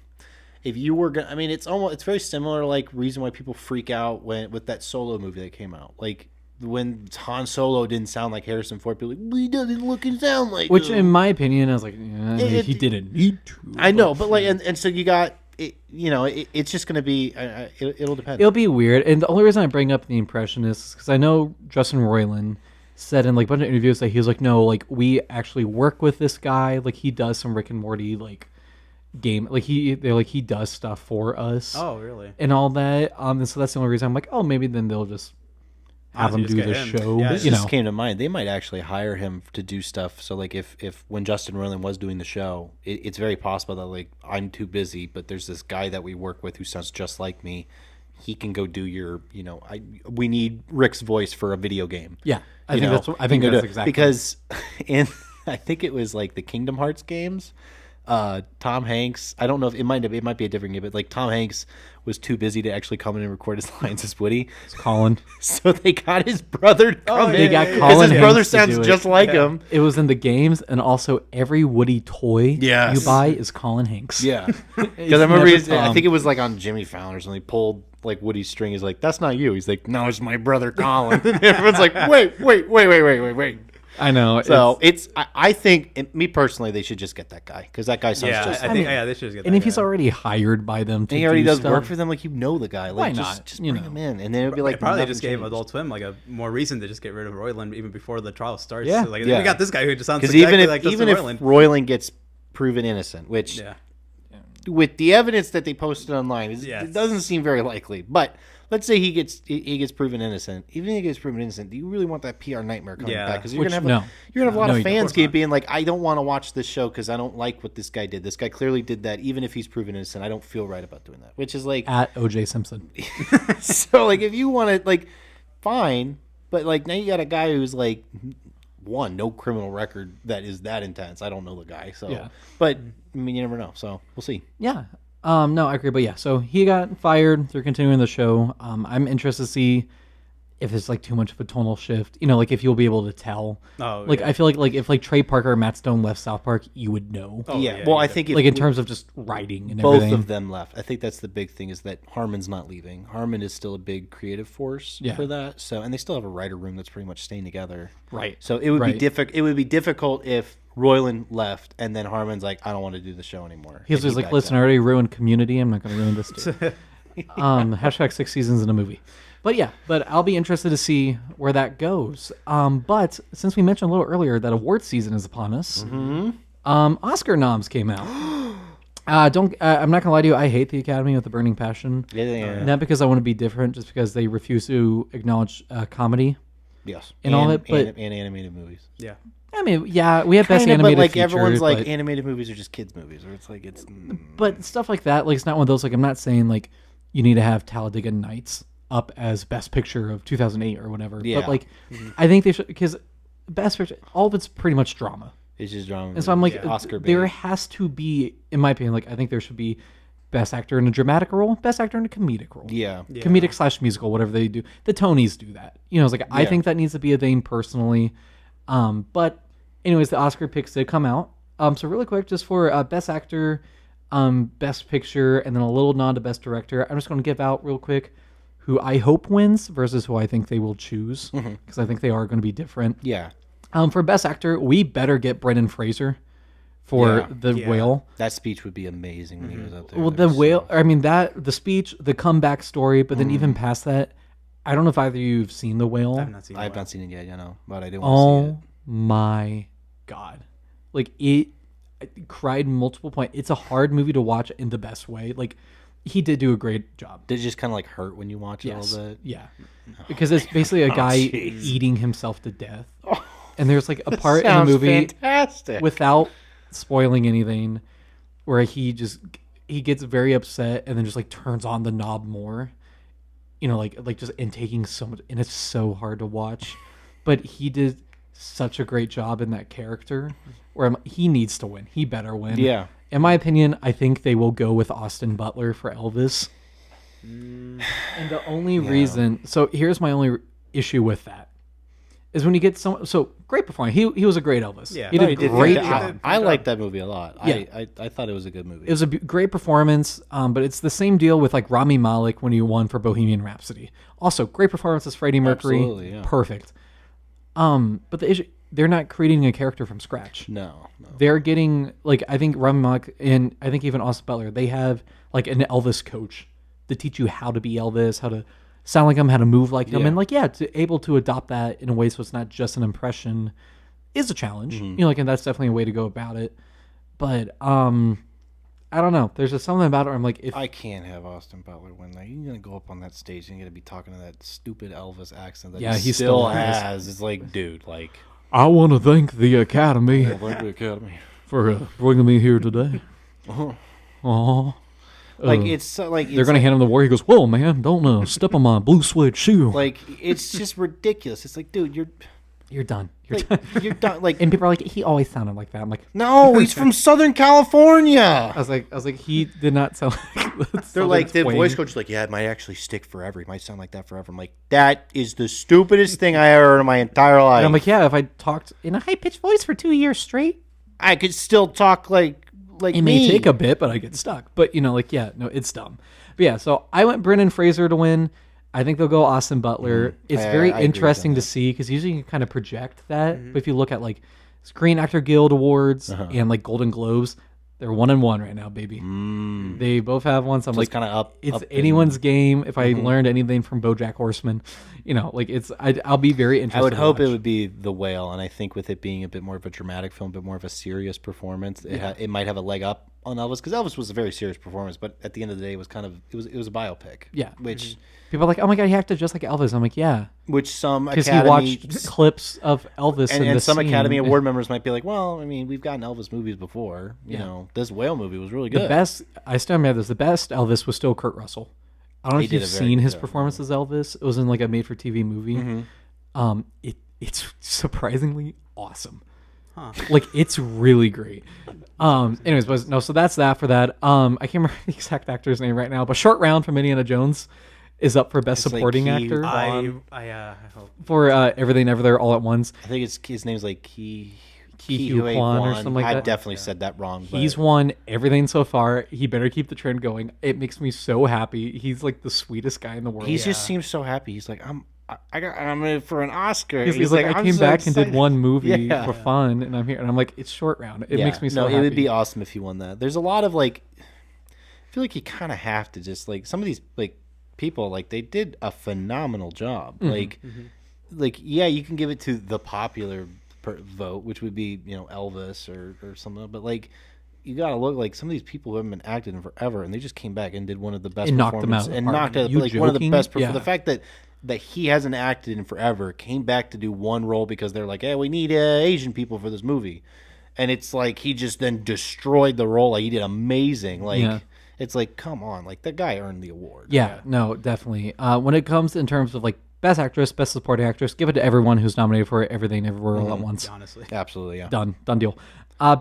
If you were gonna, I mean, it's very similar. To, like reason why people freak out with that Solo movie that came out, like. When Han Solo didn't sound like Harrison Ford, people were like, he doesn't look and sound like Which, him. in my opinion, I was like, he didn't need to. I know, but like, and so you got, it's just going to be, it'll depend. It'll be weird. And the only reason I bring up the Impressionists is because I know Justin Roiland said in like a bunch of interviews that he was like, no, like we actually work with this guy. Like he does some Rick and Morty like game. Like he does stuff for us. Oh, really? And all that. And so that's the only reason I'm like, oh, maybe then they'll just have him do the show. Yeah, this just came to mind. They might actually hire him to do stuff. So like if when Justin Roiland was doing the show, it's very possible that like I'm too busy, but there's this guy that we work with who sounds just like me. He can go do your, we need Rick's voice for a video game. Yeah, I think that's exactly because in I think it was like the Kingdom Hearts games. Tom Hanks, I don't know if it might be a different game, but like Tom Hanks was too busy to actually come in and record his lines as Woody. It's Colin. So they got his brother to come in. They got Because Colin his brother Hanks to sounds do it. just like him. It was in the games, and also every Woody toy Yes. you buy is Colin Hanks. Yeah. Because It's I remember never I Tom. think it was like on Jimmy Fallon or something. He pulled like Woody's string. He's like, that's not you. He's like, no, it's my brother Colin. And everyone's like, wait. I know. So I think, me personally, they should just get that guy because that guy sounds Yeah, just. I think they should just get. and that if he's guy. already hired by them to he already do does stuff, work for them. Like the guy. Like, Why just, not? Just You bring know. him in, and then it'd be like They probably nothing just gave changed. Adult Swim like a more reason to just get rid of Roiland even before the trial starts. Yeah. So, like, Yeah. we got this guy who just sounds Because exactly even if like Justin if Roiland. Roiland gets proven innocent, which Yeah. with the evidence that they posted online, Yes. it doesn't seem very likely. But let's say he gets proven innocent. Even if he gets proven innocent, do you really want that PR nightmare coming Yeah. back? Because you're Which, gonna no. have a lot No, of you don't. fans Of course not. being like, I don't want to watch this show because I don't like what this guy did. This guy clearly did that. Even if he's proven innocent, I don't feel right about doing that. Which is like, at OJ Simpson. so like if you want to like, fine, but like now you got a guy who's like. No criminal record that is that intense. I don't know the guy, so Yeah. but I mean you never know. So we'll see. Yeah. No, I agree. But yeah, so he got fired. They're continuing the show. I'm interested to see if it's like too much of a tonal shift. Like if you'll be able to tell. Oh, like yeah. I feel like if like Trey Parker or Matt Stone left South Park, you would know. Oh, yeah. yeah, Well, you I do. think if like in terms of just writing and both everything. of them left. I think that's the big thing is that Harmon's not leaving. Harmon is still a big creative force Yeah. for that. So, and they still have a writer room that's pretty much staying together. Right. So it would Right. be difficult. It would be difficult if Roiland left and then Harmon's like, I don't want to do the show anymore. He was And just like, backs listen, I out. already ruined Community. I'm not going to ruin this too. Hashtag 6 seasons in a movie. But yeah, but I'll be interested to see where that goes. But since we mentioned a little earlier that award season is upon us, Oscar noms came out. I'm not gonna lie to you. I hate the Academy with a burning passion. Yeah. Not because I want to be different, just because they refuse to acknowledge comedy. Yes. And all that, but- and animated movies. Yeah. I mean, yeah, we have best Kinda, animated but like feature, everyone's like but, animated movies are just kids movies, or it's like it's. but stuff like that, like it's not one of those. Like I'm not saying like you need to have Talladega Nights up as best picture of 2008 or whatever. Yeah. But like, I think they should, because best picture, all of it's pretty much drama. It's just drama. And so I'm like, Oscar there bait. has to be, in my opinion, like I think there should be best actor in a dramatic role, best actor in a comedic role. Yeah. Comedic / musical, whatever they do. The Tonys do that. It's like I Yeah. think that needs to be a thing personally. But anyways, the Oscar picks did come out. So really quick, just for best actor, best picture, and then a little nod to best director. I'm just going to give out real quick who I hope wins versus who I think they will choose, because I think they are going to be different. Yeah. For best actor, we better get Brendan Fraser for Yeah. the whale. That speech would be amazing when he was out there. Well, That the was whale. so- I mean, the speech, the comeback story, but then even past that, I don't know if either of you've seen the whale. I've not seen. I have not seen it yet, but I do want to see it. Oh my god! Like I cried multiple points. It's a hard movie to watch in the best way. Like he did do a great job. Did it just kind of like hurt when you watch it a Yes. little bit? Yeah. Because it's basically a guy jeez. eating himself to death. And there's like a part in the Sounds movie fantastic. without spoiling anything where he gets very upset and then just like turns on the knob more. You know, like just and taking so much, and it's so hard to watch. But he did such a great job in that character where he needs to win. He better win. Yeah. In my opinion, I think they will go with Austin Butler for Elvis. And the only reason, so here's my only issue with that, is when you get so great performance. He was a great Elvis. Yeah. He No, did he a did great good. job. I liked that movie a lot. Yeah. I thought it was a good movie. It was a great performance, but it's the same deal with like Rami Malek when he won for Bohemian Rhapsody. Also, great performance as Freddie Mercury. Absolutely, yeah. Perfect. But the issue, they're not creating a character from scratch. no. They're getting like I think Rami Malek and I think even Austin Butler, they have like an Elvis coach to teach you how to be Elvis, how to sound like him, how to move like him, Yeah. and like to able to adopt that in a way so it's not just an impression is a challenge. Mm-hmm. You know, like and that's definitely a way to go about it. But I don't know. There's just something about it where I'm like, if I can't have Austin Butler win that. You're gonna go up on that stage and you're gonna be talking to that stupid Elvis accent that Yeah, he he still still has. It's like, dude, like, I want to thank the Academy like the Academy. for bringing me here today. Aw. Like it's so, like They're it's gonna like, hand him the award. He goes, "Whoa, man! Don't step on my blue suede shoe." like it's just ridiculous. It's like, dude, You're done. You're like, done. you're done. Like, And people are like, he always sounded like that. I'm like, no, he's from Southern California. I was like, he did not sound like. They're like the voice coach is like, yeah, it might actually stick forever. He might sound like that forever. I'm like, that is the stupidest thing I ever heard in my entire life. And I'm like, yeah, if I talked in a high pitched voice for 2 years straight, I could still talk like it me. may take a bit, but I get stuck. But you know, like, yeah, no, it's dumb. But yeah, so I went Brendan Fraser to win. I think they'll go Austin Butler. It's I very agree with interesting you on to that. see because usually you can kind of project that. But if you look at like Screen Actor Guild Awards and like Golden Globes, they're 1-1 right now, baby. They both have one. So I'm So like, it's kind of up. it's up in- anyone's game. If I learned anything from BoJack Horseman, you know, like I'll be very interested. I would to hope it watch. would be The Whale, and I think with it being a bit more of a dramatic film, a bit more of a serious performance, it might have a leg up on Elvis because Elvis was a very serious performance, but at the end of the day, it was kind of it was a biopic. Yeah. which People are like, oh my god, he acted just like Elvis. I'm like, yeah, some because he Academy watched clips of Elvis and in the some scene. Academy Award members might be like, well, I mean, we've gotten Elvis movies before. You Yeah. know, this Whale movie was really The good. best, I still remember this. The best Elvis was still Kurt Russell. I don't know He if did you've a very seen good his job, performance as Elvis. It was in like a made-for-TV movie. It's surprisingly awesome. Like it's really great. Anyways, but no, so that's that for that. I can't remember the exact actor's name right now, but Short Round from Indiana Jones is up for best It's like supporting Ke actor I hope. for Everything Everywhere All at Once. I think his name's like Ke Hugh Kwan or something like I that. definitely said that wrong. But He's won everything so far. He better keep the trend going. It makes me so happy. He's like the sweetest guy in the world. he just seems so happy. He's like, I'm in for an Oscar. He's like, I "I'm came so back and did excited." one movie Yeah. for fun, and I'm here, and I'm like, it's Short Round. It Yeah. makes me so no, happy. it would be awesome if he won that. There's a lot of like, I feel like you kind of have to just like some of these like people like they did a phenomenal job. Like yeah, you can give it to the popular vote, which would be Elvis or something, but like. You gotta look like some of these people who haven't been acting in forever, and they just came back and did one of the best And knocked them out performances of the and park. knocked out You like one of the joking? best. Yeah. The fact that he hasn't acted in forever, came back to do one role because they're like, hey, we need Asian people for this movie, and it's like he just then destroyed the role. Like he did amazing. Like Yeah. it's like, come on, like that guy earned the award. Yeah, no, definitely. When it comes in terms of like best actress, best supporting actress, give it to everyone who's nominated for Everything Everywhere All at Once. Honestly, Absolutely, yeah. Done deal.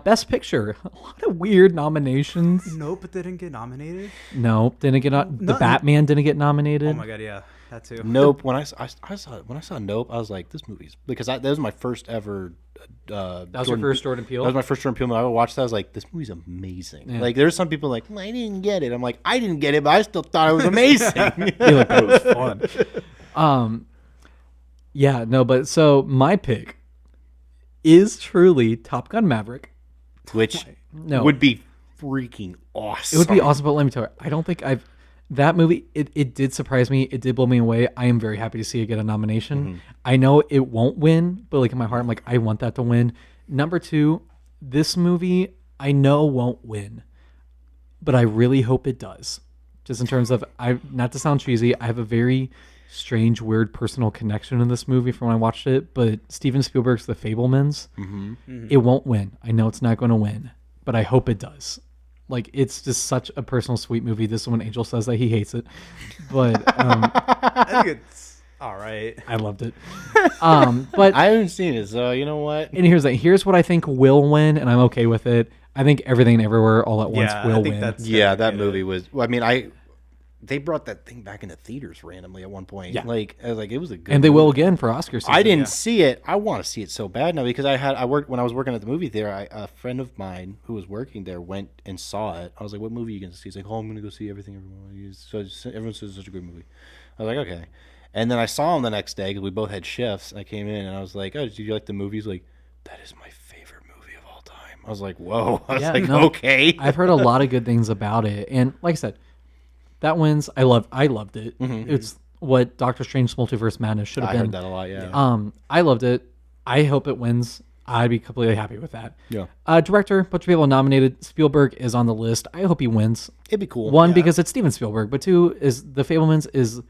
Best picture, a lot of weird nominations. nope, but didn't get nominated. No, didn't get the No- Batman didn't get nominated. Oh my god, yeah, that too. Nope. When I saw Nope, I was like, this movie's because that was my first ever. That was your first Jordan Peele. That was my first Jordan Peele movie. I watched that. I was like, this movie's amazing. Like, there's some people like, well, I didn't get it. I'm like, I didn't get it, but I still thought it was amazing. feel like that was fun. Yeah, no, but so my pick is truly Top Gun Maverick. which No. would be freaking awesome. It would be awesome, but let me tell you, I don't think that movie, it did surprise me. It did blow me away. I am very happy to see it get a nomination. I know it won't win, but like in my heart, I'm like, I want that to win. Number 2, this movie I know won't win, but I really hope it does. Just in terms of, not to sound cheesy, I have a very strange, weird personal connection in this movie from when I watched it, but Steven Spielberg's The Fabelmans, it won't win. I know it's not going to win, but I hope it does. Like, it's just such a personal, sweet movie. This is when Angel says that he hates it, but I think it's all right. I loved it. But I haven't seen it, so you know what? and here's what I think will win, and I'm okay with it. I think Everything and Everywhere All at Once Yeah, I will think win. that's Yeah, that good. movie was. Well, I mean, they brought that thing back into theaters randomly at one point. Yeah. Like, I was like, it was a good. And they will movie. again for Oscar season. I didn't see it. I want to see it so bad now because I worked when I was working at the movie theater. A friend of mine who was working there went and saw it. I was like, "What movie are you going to see?" He's like, "Oh, I'm going to go see Everything Everyone." So everyone says it's such a great movie. I was like, "Okay." And then I saw him the next day because we both had shifts. I came in and I was like, "Oh, did you like the movie?" He's like, "That is my favorite movie of all time." I was like, "Whoa!" I was Yeah, like, no, "Okay." I've heard a lot of good things about it, and like I said, that wins. I loved it. It's what Doctor Strange Multiverse Madness should have I been. heard that a lot. Yeah. I loved it. I hope it wins. I'd be completely happy with that. Yeah. Director, bunch of people nominated. Spielberg is on the list. I hope he wins. It'd be cool. One, because it's Steven Spielberg, but 2 is The Fabelmans is,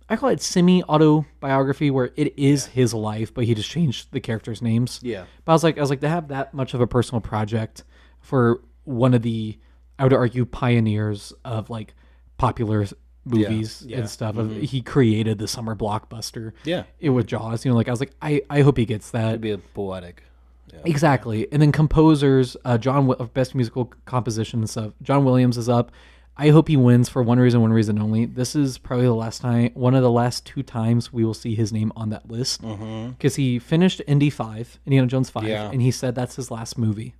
I call it semi-autobiography, where it is his life, but he just changed the characters' names. Yeah. But I was like to have that much of a personal project for one of the, I would argue, pioneers of like popular movies and stuff. He created the summer blockbuster. Yeah. It with Jaws. You know, like I was like, I hope he gets that. It'd be a poetic. Yeah. Exactly. And then composers, best musical compositions of John Williams is up. I hope he wins for one reason only. This is probably one of the last 2 times we will see his name on that list, because he finished Indy 5, Indiana Jones 5, Yeah. and he said that's his last movie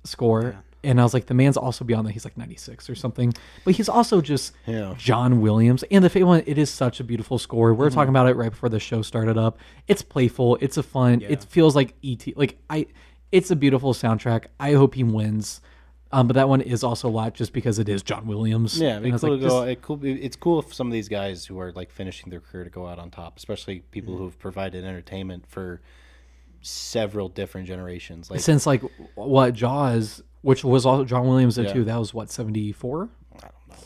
score. And I was like, the man's also beyond that. He's like 96 or something, but he's also just John Williams. And the Fable, it is such a beautiful score. We were talking about it right before the show started up. It's playful. It's a fun. It feels like ET. It's a beautiful soundtrack. I hope he wins. But that one is also a lot just because it is John Williams. Yeah, it'd And I be was cool like, to go. It's cool if some of these guys who are like finishing their career to go out on top, especially people who've provided entertainment for several different generations. Like, since like what Jaws, which was also John Williams did Yeah. too. That was what 74, I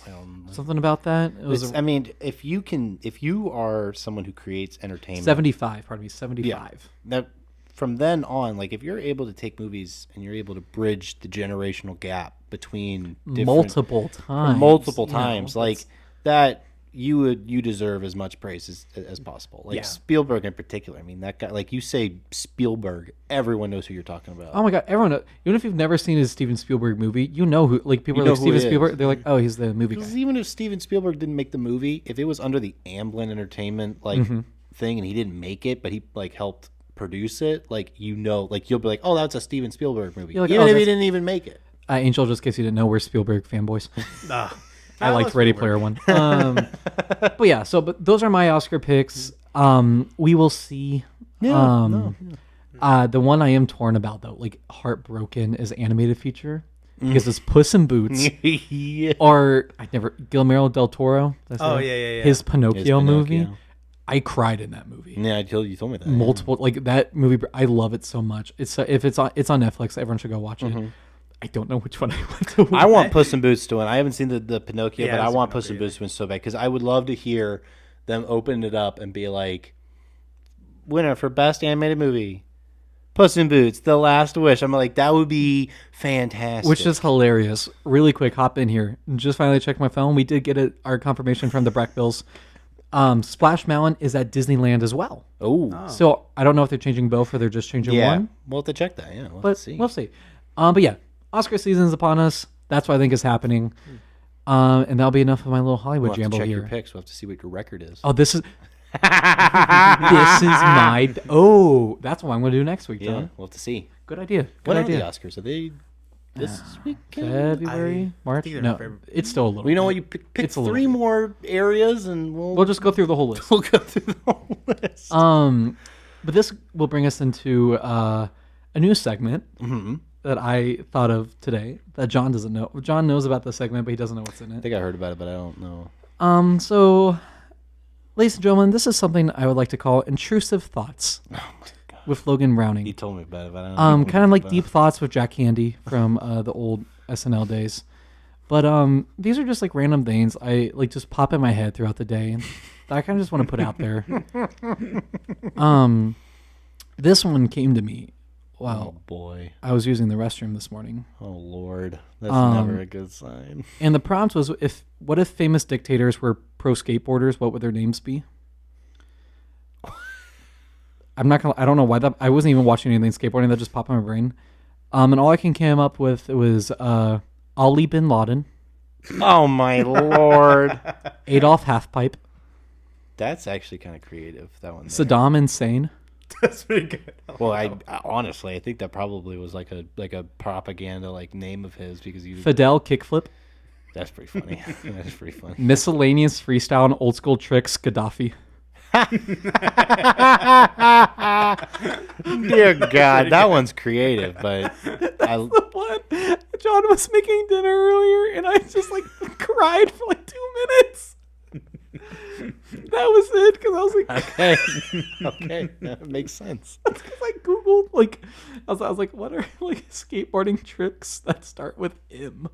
don't know. something about that. It was I mean, if you are someone who creates entertainment, 75. Pardon me, 75. that from then on, like if you're able to take movies and you're able to bridge the generational gap between Multiple times. multiple you know, times, like that, you deserve as much praise as possible. Like Spielberg in particular. I mean, that guy. Like you say Spielberg, everyone knows who you're talking about. Oh my god, everyone, even if you've never seen a Steven Spielberg movie, you know who, like people You are know like who Steven he is. Spielberg, they're like, oh, he's the movie Because guy. even if Steven Spielberg didn't make the movie, if it was under the Amblin Entertainment thing and he didn't make it, but he like helped produce it, like you'll be like, oh, that's a Steven Spielberg movie, You're like, even oh, if he that's- didn't even make it. Angel, just in case you didn't know, we're Spielberg fanboys. I liked love Ready Spielberg. Player One. But yeah, but those are my Oscar picks. We will see. The one I am torn about though, like heartbroken, is animated feature because it's Puss in Boots. Yeah. Or Guillermo del Toro. That's Oh, right. yeah. His Pinocchio movie. Pinocchio. I cried in that movie. Yeah, you told me that. Multiple, like that movie. I love it so much. If it's on Netflix, everyone should go watch it. I don't know which one I want to watch. I want Puss in Boots to win. I haven't seen the Pinocchio, Yeah, but I I haven't want seen Puss in Pinocchio Boots to win so bad because I would love to hear them open it up and be like, winner for best animated movie, Puss in Boots, The Last Wish. I'm like, that would be fantastic. Which is hilarious. Really quick, hop in here. Just finally checked my phone. We did get our confirmation from the Breck Bills. Splash Mountain is at Disneyland as well. oh So I don't know if they're changing both or they're just changing yeah. one. We'll have to check that. Yeah, But see. we'll see. But yeah, Oscar season is upon us. That's what I think is happening. And that'll be enough of my little Hollywood We'll have to jamble check your here. picks. We'll have to see what your record is. Oh, this is my. Oh, that's what I'm going to do next week, yeah, John. we'll have to see. Good idea. Good When are the idea. Oscars? Are they this weekend? February, March. think they're No, in February. it's still a little. We know what you pick It's a little 3 bit. more areas, and We'll just go through the whole list. we'll go through the whole list. But this will bring us into a new segment that I thought of today that John doesn't know. John knows about the segment, but he doesn't know what's in I it. think I heard about it, but I don't know. So, ladies and gentlemen, this is something I would like to call intrusive thoughts with Logan Browning. He told me about it, but I don't know. Kind of like deep thoughts with Jack Candy from the old SNL days. But these are just like random things I like just pop in my head throughout the day that I kind of just want to put out there. This one came to me while Oh boy. I was using the restroom this morning. Oh Lord. That's never a good sign. And the prompt was what if famous dictators were pro skateboarders, what would their names be? I don't know why I wasn't even watching anything skateboarding, that just popped in my brain. And all I can came up with was Ali bin Laden, Oh my Lord. Adolf Halfpipe, That's actually kind of creative. That one. there. Saddam Insane, That's pretty good. Well, I honestly, I think that probably was like a propaganda like name of his because you. Fidel Kickflip, That's pretty funny. That's pretty funny. Miscellaneous Freestyle and Old School Tricks Gaddafi. Dear God, that one's creative, but What? John was making dinner earlier, and I just like cried for like 2 minutes. That was it, because I was like, okay, okay, that makes sense. because I googled like, I was like, what are like skateboarding tricks that start with M?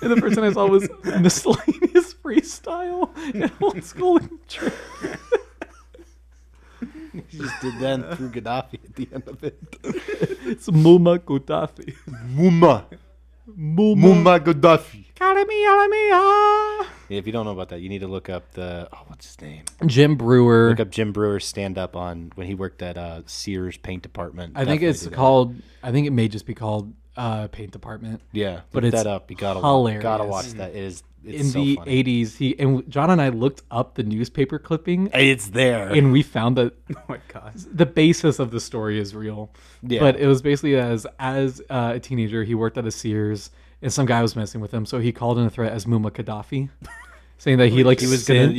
And the first thing I saw was miscellaneous freestyle and old school trick. You just did that and threw Gaddafi at the end of it. It's Muammar Gaddafi. Mumma Gaddafi. Kalamia. If you don't know about that, you need to look up what's his name? Jim Brewer. Look up Jim Brewer's stand up on when he worked at Sears paint department. I think Definitely it's do that. called. I think it may just be called Paint Department. Yeah, but look it's that up. You gotta hilarious. watch that. It's In so the funny. 80s, John and I looked up the newspaper clipping, It's there. and we found that Oh my god. the basis of the story is real. Yeah. But it was basically as a teenager, he worked at a Sears, and some guy was messing with him, so he called in a threat as Muammar Gaddafi, saying that he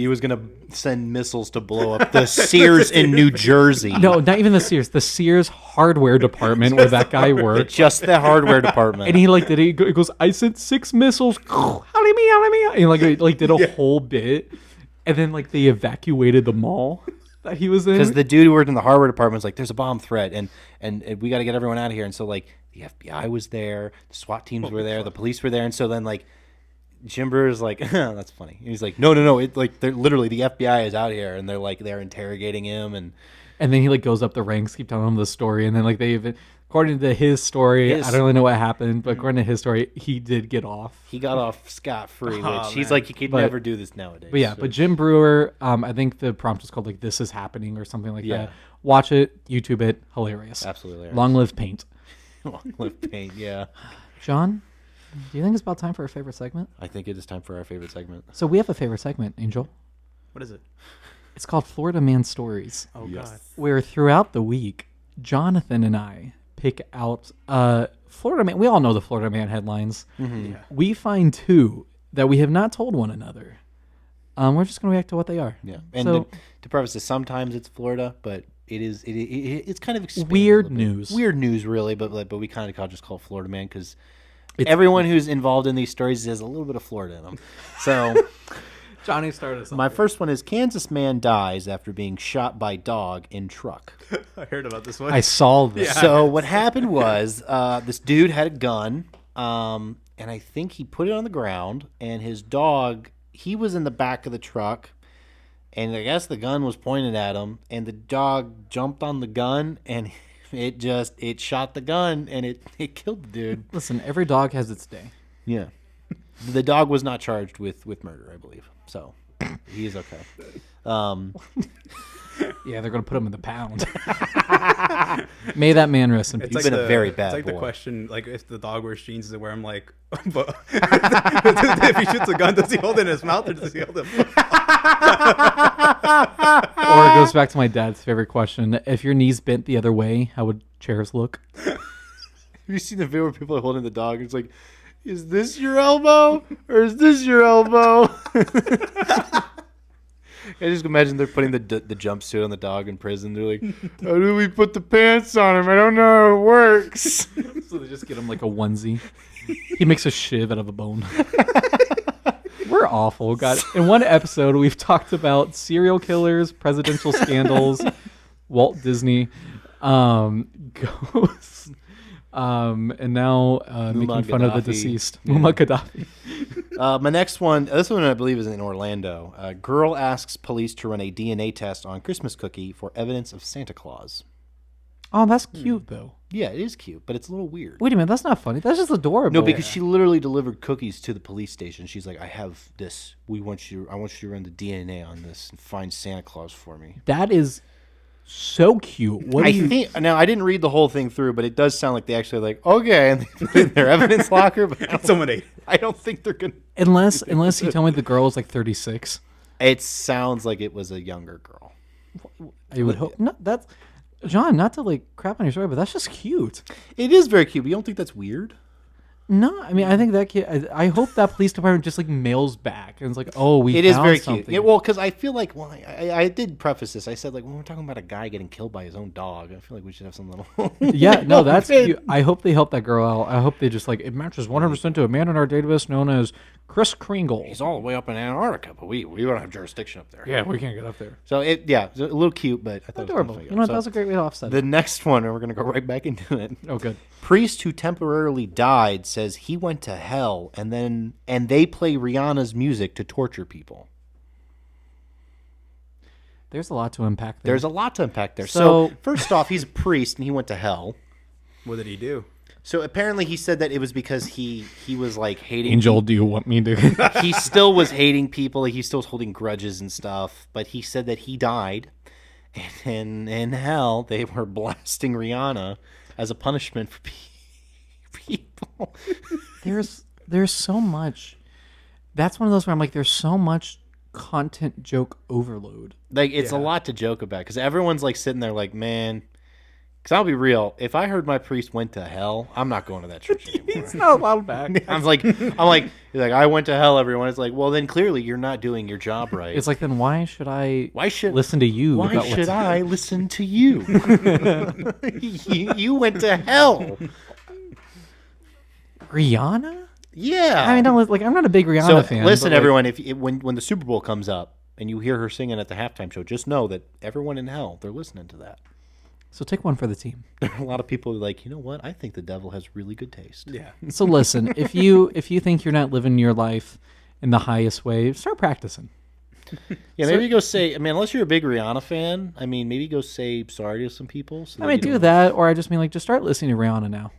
was gonna send missiles to blow up the Sears in New Jersey. No, not even the Sears hardware department where that guy worked. Just the hardware department. And he like did it. It goes, I sent 6 missiles. And he like did a whole bit, and then like they evacuated the mall that he was in. Because the dude who worked in the hardware department was like, "There's a bomb threat, and we got to get everyone out of here." And so like the FBI was there, the SWAT teams were there, the police were there, and so then like Jim Brewer's like, "That's funny." And he's like, "No, it like they're literally the FBI is out here, and they're interrogating him." And then he like goes up the ranks, keep telling him the story, and then like they even, according to his story, I don't really know what happened, but according to his story, he did get off. he got off scot free, which Oh, he's man. like, you could never do this nowadays. But yeah, So- but Jim Brewer, I think the prompt was called like "This Is Happening" or something like Yeah. that. Watch it, YouTube it, hilarious. Absolutely hilarious. Long live Paint. Long live paint. Yeah, John, do you think it's about time for our favorite segment? I think it is time for our favorite segment. So we have a favorite segment, Angel. What is it? It's called Florida Man Stories, Oh god. where throughout the week, Jonathan and I pick out Florida Man. We all know the Florida Man headlines. Yeah. We find 2 that we have not told one another. We're just going to react to what they are. Yeah, and So- to preface this, sometimes it's Florida, but it's kind of expanded a Weird little bit. news. Weird news, really, but we kind of just call it Florida Man because everyone who's involved in these stories has a little bit of Florida in them. So Johnny started us my first one is Kansas man dies after being shot by dog in truck. I heard about this one. I saw this. So what happened was this dude had a gun, and I think he put it on the ground, and his dog, he was in the back of the truck, and I guess the gun was pointed at him, and the dog jumped on the gun, and it shot the gun, and it killed the dude. Listen, every dog has its day. Yeah. The dog was not charged with murder, I believe. So he is okay. Yeah, they're going to put him in the pound. May that man rest in peace. He's been a very bad It's like the boy. question, like if the dog wears jeans, does it wear them like? But if he shoots a gun, does he hold it in his mouth or does he hold it? Or it goes back to my dad's favorite question. If your knees bent the other way, how would chairs look? Have you seen the video where people are holding the dog? It's like, is this your elbow or is this your elbow? I just imagine they're putting the jumpsuit on the dog in prison. They're like, how do we put the pants on him? I don't know how it works. So they just get him like a onesie. He makes a shiv out of a bone. We're awful. God, in one episode, we've talked about serial killers, presidential scandals, Walt Disney, ghosts, and now making fun of the Gaddafi. deceased, Muammar Gaddafi. My next one, this one I believe is in Orlando. A girl asks police to run a DNA test on Christmas cookie for evidence of Santa Claus. Oh, that's cute though. Yeah, it is cute, but it's a little weird. Wait a minute, that's not funny. That's just adorable. No, because she literally delivered cookies to the police station. She's like, I have this. I want you to run the DNA on this and find Santa Claus for me. That is so cute. What do you think now I didn't read the whole thing through, but it does sound like they actually like, okay, and they put it in their evidence locker, but Someone ate. I don't think they're gonna unless you tell me the girl is like 36. It sounds like it was a younger girl. I would hope. No, that's John. Not to like crap on your story, but that's just cute. It is very cute, but you don't think that's weird? No, I mean I think that kid. I hope that police department just like mails back and it's like, oh, we. It is found very something. cute. Yeah, well, because I feel like, well, I did preface this. I said, like, when we're talking about a guy getting killed by his own dog, I feel like we should have some little. Yeah, no, that's cute. I hope they help that girl out. I hope they just like it matches 100% to a man in our database known as Chris Kringle. He's all the way up in Antarctica, but we don't have jurisdiction up there. Yeah, we can't get up there. So it's a little cute, but I thought Adorable. It was You know what? so That was a great way to offset the it. next one, and we're gonna go right back into it. Oh, good. Priest who temporarily died says he went to hell, and they play Rihanna's music to torture people. There's a lot to unpack there. There's a lot to unpack there. So- So first off, he's a priest and he went to hell. What did he do? So apparently he said that it was because he was like hating Angel, do you want me to? he still was hating people. Like, he still was holding grudges and stuff. But he said that he died, and in hell they were blasting Rihanna as a punishment for people. There's so much. That's one of those where I'm like, there's so much content joke overload. Like, it's a lot to joke about because everyone's like sitting there like, man. Because I'll be real, if I heard my priest went to hell, I'm not going to that church anymore. It's not allowed back. I'm like, he's like, I went to hell. Everyone is like, well, then clearly you're not doing your job right. It's like, then why should I? Why should listen to you? Why about should what's- I listen to you? you went to hell. Rihanna? Yeah. I mean, I'm not a big Rihanna so fan. listen, but, like, everyone. When the Super Bowl comes up and you hear her singing at the halftime show, just know that everyone in hell, they're listening to that. So take one for the team. There are a lot of people who are like, you know what? I think the devil has really good taste. Yeah. So listen, if you think you're not living your life in the highest way, start practicing. Yeah, maybe go say. I mean, unless you're a big Rihanna fan, I mean, maybe go say sorry to some people. So I mean, do that, or I just mean like just start listening to Rihanna now.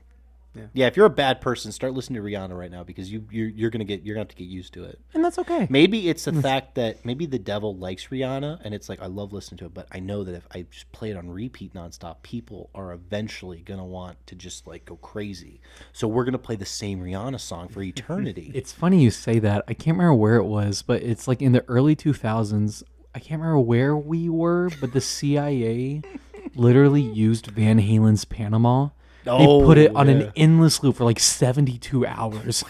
Yeah, if you're a bad person, start listening to Rihanna right now because you're gonna have to get used to it. And that's okay. Maybe it's the fact that maybe the devil likes Rihanna and it's like I love listening to it, but I know that if I just play it on repeat nonstop, people are eventually gonna want to just like go crazy. So we're gonna play the same Rihanna song for eternity. It's funny you say that. I can't remember where it was, but it's like in the early 2000s. I can't remember where we were, but the CIA literally used Van Halen's Panama. They put it on an endless loop for like 72 hours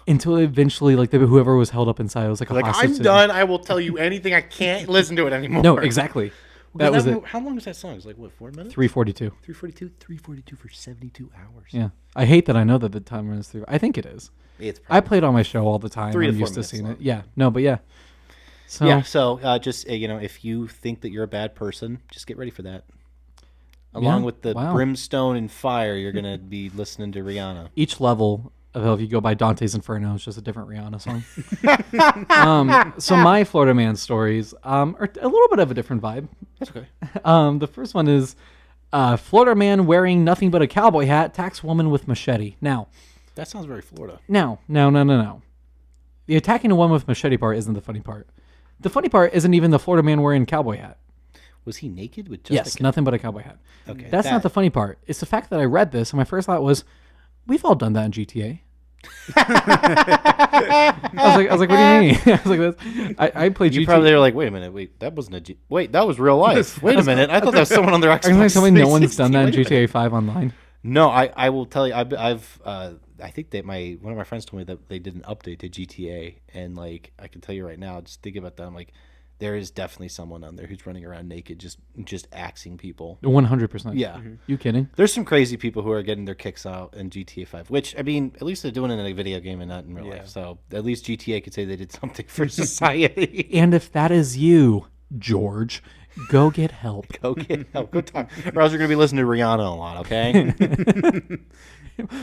until eventually, like whoever was held up inside was like a hostage. I'm done. I will tell you anything. I can't listen to it anymore. No, exactly. That was it. How long is that song? It's like what, 4 minutes? 342. 342 for 72 hours. Yeah, I hate that I know that the time runs through. I think it is. It's I play it on my show all the time. 3 to I'm 4 used to minutes seeing long. it. Yeah, no, but yeah. So Yeah, so just if you think that you're a bad person, just get ready for that. Along with the brimstone and fire, you're gonna be listening to Rihanna. each level of if you go by Dante's Inferno, it's just a different Rihanna song. So my Florida man stories are a little bit of a different vibe. That's okay. The first one is Florida man wearing nothing but a cowboy hat attacks woman with machete. Now, That sounds very Florida. no. The attacking a woman with machete part isn't the funny part. The funny part isn't even the Florida man wearing a cowboy hat. Was he naked with just Yes, nothing but a cowboy hat. Okay, That's not that- the funny part. It's the fact that I read this and my first thought was, we've all done that in GTA. I was like, what do you mean? I was like, I played GTA. You probably were like, wait a minute, that wasn't that was real life. Wait a minute, I thought that was someone on their Xbox. Are you going to tell me no one's 360. done that in Wait a minute. GTA 5 online? No, I will tell you. I think that one of my friends told me that they did an update to GTA, and like I can tell you right now, just think about that. I'm like, there is definitely someone on there who's running around naked, just axing people. 100%. Yeah. You kidding? There's some crazy people who are getting their kicks out in GTA 5, which, I mean, at least they're doing it in a video game and not in real life. So at least GTA could say they did something for society. And if that is you, George, go get help. Go get help. Go talk. Or else you're going to be listening to Rihanna a lot, okay?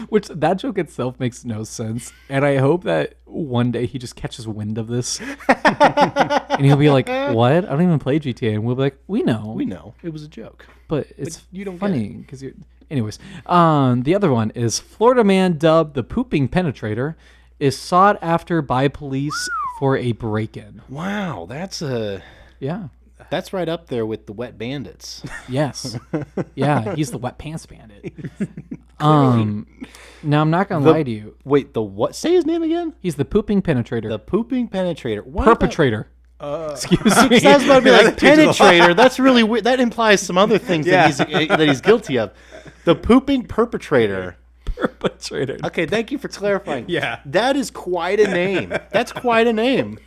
Which, that joke itself makes no sense. And I hope that one day he just catches wind of this. And he'll be like, what? I don't even play GTA. And we'll be like, we know. We know. It was a joke. But it's you don't funny because you. Anyways, the other one is Florida man dubbed the pooping penetrator is sought after by police for a break-in. Wow, that's right up there with the wet bandits. Yes. Yeah, he's the wet pants bandit. Now I'm not gonna lie to you. Wait, the what? Say his name again. He's the pooping penetrator. The pooping penetrator. Why Perpetrator. Excuse me. Because I was about to be like Digital. penetrator. That's really weird. That implies some other things that he's guilty of. The pooping perpetrator. Perpetrator. Okay, thank you for clarifying. Yeah. That is quite a name. That's quite a name.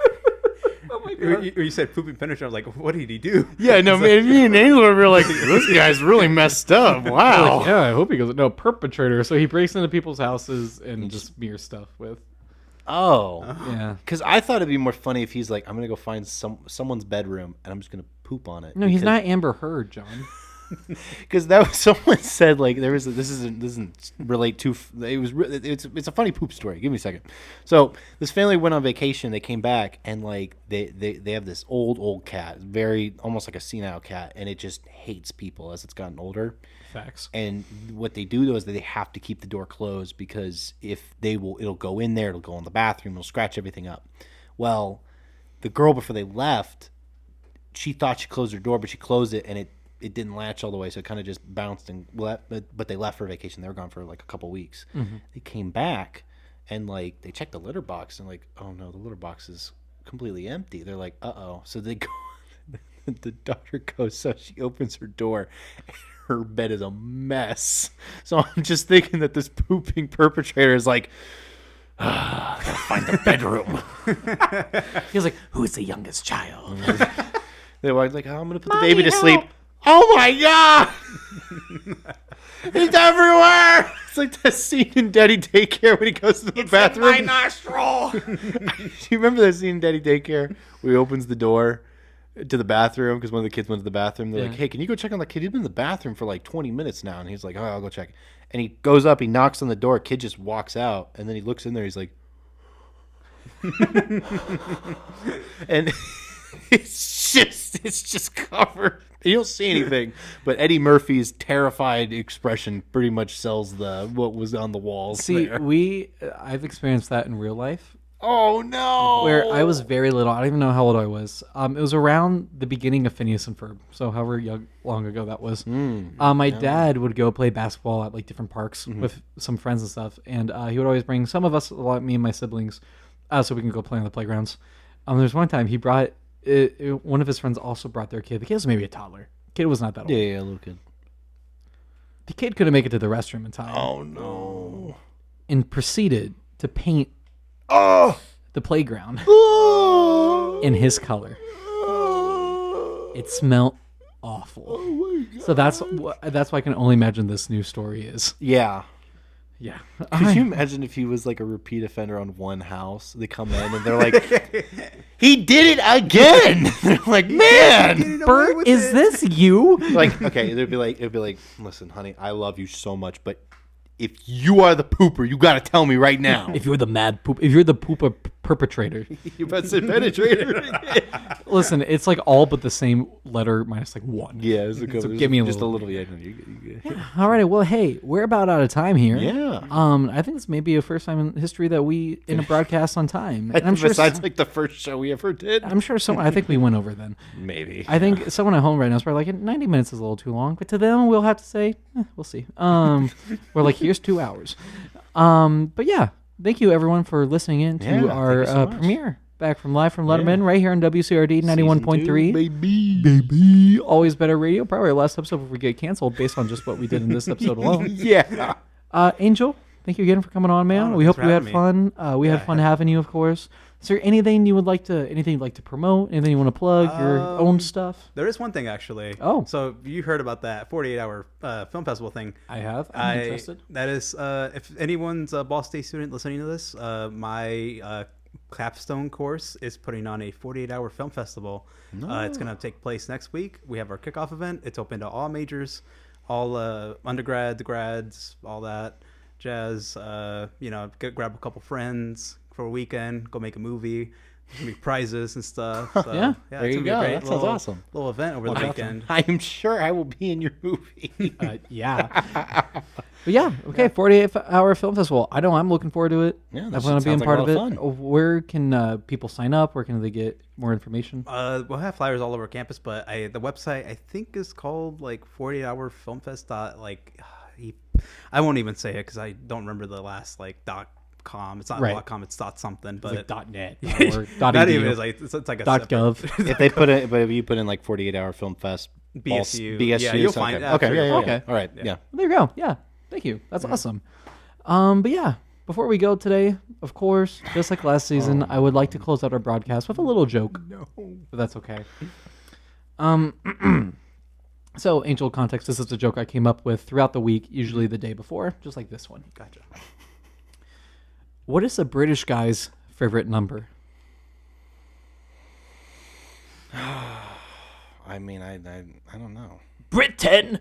You said pooping penetrator. I was like, what did he do? Yeah, no, man, me and Angler were like, this guy's really messed up. Wow. Yeah, I hope he goes. No, perpetrator. So he breaks into people's houses and just smears stuff with. Oh. Yeah. Because I thought it'd be more funny if he's like, I'm going to go find someone's bedroom and I'm just going to poop on it. No, he's not Amber Heard, John. Because that was, someone said like there was this doesn't relate to it's a funny poop story. Give me a second. So this family went on vacation. They came back and like they have this old cat, very almost like a senile cat, and it just hates people as it's gotten older. Facts. And what they do though is that they have to keep the door closed because if it'll go in there, it'll go in the bathroom, it'll scratch everything up. Well, the girl before they left, she thought she closed her door, but she closed it and it didn't latch all the way, so it kind of just bounced and left. But they left for vacation. They were gone for like a couple weeks. Mm-hmm. They came back and like they checked the litter box and like, oh no, the litter box is completely empty. They're like, uh-oh. So they go. The daughter goes, so she opens her door. And her bed is a mess. So I'm just thinking that this pooping perpetrator is like, I gotta find the bedroom. He's like, who's the youngest child? They were like, oh, I'm gonna put the baby to sleep. Oh my god! He's everywhere! It's like that scene in Daddy Daycare when he goes to the bathroom. In my nostril. Do you remember that scene in Daddy Daycare where he opens the door to the bathroom because one of the kids went to the bathroom? They're like, hey, can you go check on the kid? He's been in the bathroom for like 20 minutes now. And he's like, oh, I'll go check. And he goes up, he knocks on the door, kid just walks out, and then he looks in there, he's like, and it's just covered. You don't see anything, but Eddie Murphy's terrified expression pretty much sells what was on the walls. See, there. I've experienced that in real life. Oh no! Where I was very little. I don't even know how old I was. It was around the beginning of Phineas and Ferb. So however long ago that was. My dad would go play basketball at like different parks with some friends and stuff, and he would always bring some of us, like me and my siblings, so we can go play on the playgrounds. There's one time he brought. One of his friends also brought their kid. The kid was maybe a toddler. The kid was not that old. Yeah, a little kid. The kid couldn't make it to the restroom in time. Oh no! And proceeded to paint the playground in his color. It smelled awful. Oh my God. So that's why I can only imagine this new story is. Yeah. Yeah. Could you imagine if he was like a repeat offender on one house? They come in and they're like, he did it again. They're like, man, Bert, is this you? Like, okay, it'd be like, listen, honey, I love you so much, but if you are the pooper, you got to tell me right now. If you're the pooper perpetrator. You about to say penetrator. Listen, it's like all but the same letter minus like one. Yeah, it's a so give me just a little. Yeah. All right. Well, hey, we're about out of time here. Yeah. I think this may be a first time in history that we in a broadcast on time. And I'm sure besides like the first show we ever did. I'm sure I think we went over then. Maybe. I think someone at home right now is probably like 90 minutes is a little too long, but to them we'll have to say we'll see. We're like here's 2 hours. But yeah. Thank you, everyone, for listening in to our premiere back from Letterman right here on WCRD 91.3. Baby. Always better radio. Probably our last episode if we get canceled based on just what we did in this episode alone. Yeah. Angel, thank you again for coming on, man. Oh, We thanks hope for you had having fun. We had fun having you, of course. Is there anything you'd like to promote? Anything you want to plug? Your own stuff? There is one thing actually. Oh. So you heard about that 48-hour film festival thing? I have. I'm interested. That is, if anyone's a Ball State student listening to this, my capstone course is putting on a 48-hour film festival. It's going to take place next week. We have our kickoff event. It's open to all majors, all undergrads, grads, all that jazz. Grab a couple friends for a weekend, go make a movie. There's gonna be prizes and stuff. So, Yeah. There it's you gonna be a go. great That sounds awesome. Little event over the weekend. I am sure I will be in your movie. Yeah. But yeah, okay, 48-hour film festival. I know I'm looking forward to it. Yeah, I'm that going to be sounds a like part a of lot it. of fun. Where can people sign up? Where can they get more information? We'll have flyers all over campus, but the website I think is called like 48hourfilmfest. I won't even say it because I don't remember the last .com. It's not Right. .com. It's .something. But It's like .net or not .edu. even. It's like a .gov. If they put it, but if you put in 48-hour film fest, BSU. BSU, Yeah, you'll okay. find it. Okay, yeah. Okay. All right, yeah. There you go. Yeah. Thank you. That's awesome. But yeah, before we go today, of course, just like last season, I would like to close out our broadcast with a little joke. No. But that's okay. So, Angel Context, this is a joke I came up with throughout the week, usually the day before, just like this one. Gotcha. What is a British guy's favorite number? I mean, I don't know. Britain!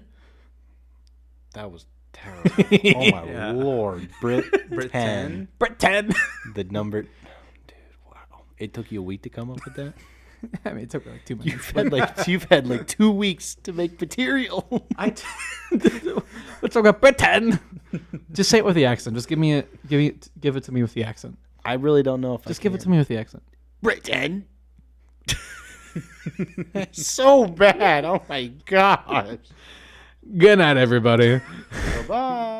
That was terrible. Oh my lord, Brit 10. Britain! The number, dude. Wow, it took you a week to come up with that. I mean, it took me like 2 months. You've had like 2 weeks to make material. Let's talk about Britain. Just say it with the accent. Just give it to me with the accent. I really don't know if Just give it to me with the accent. Britain. So bad. Oh my gosh. Good night, everybody. Bye.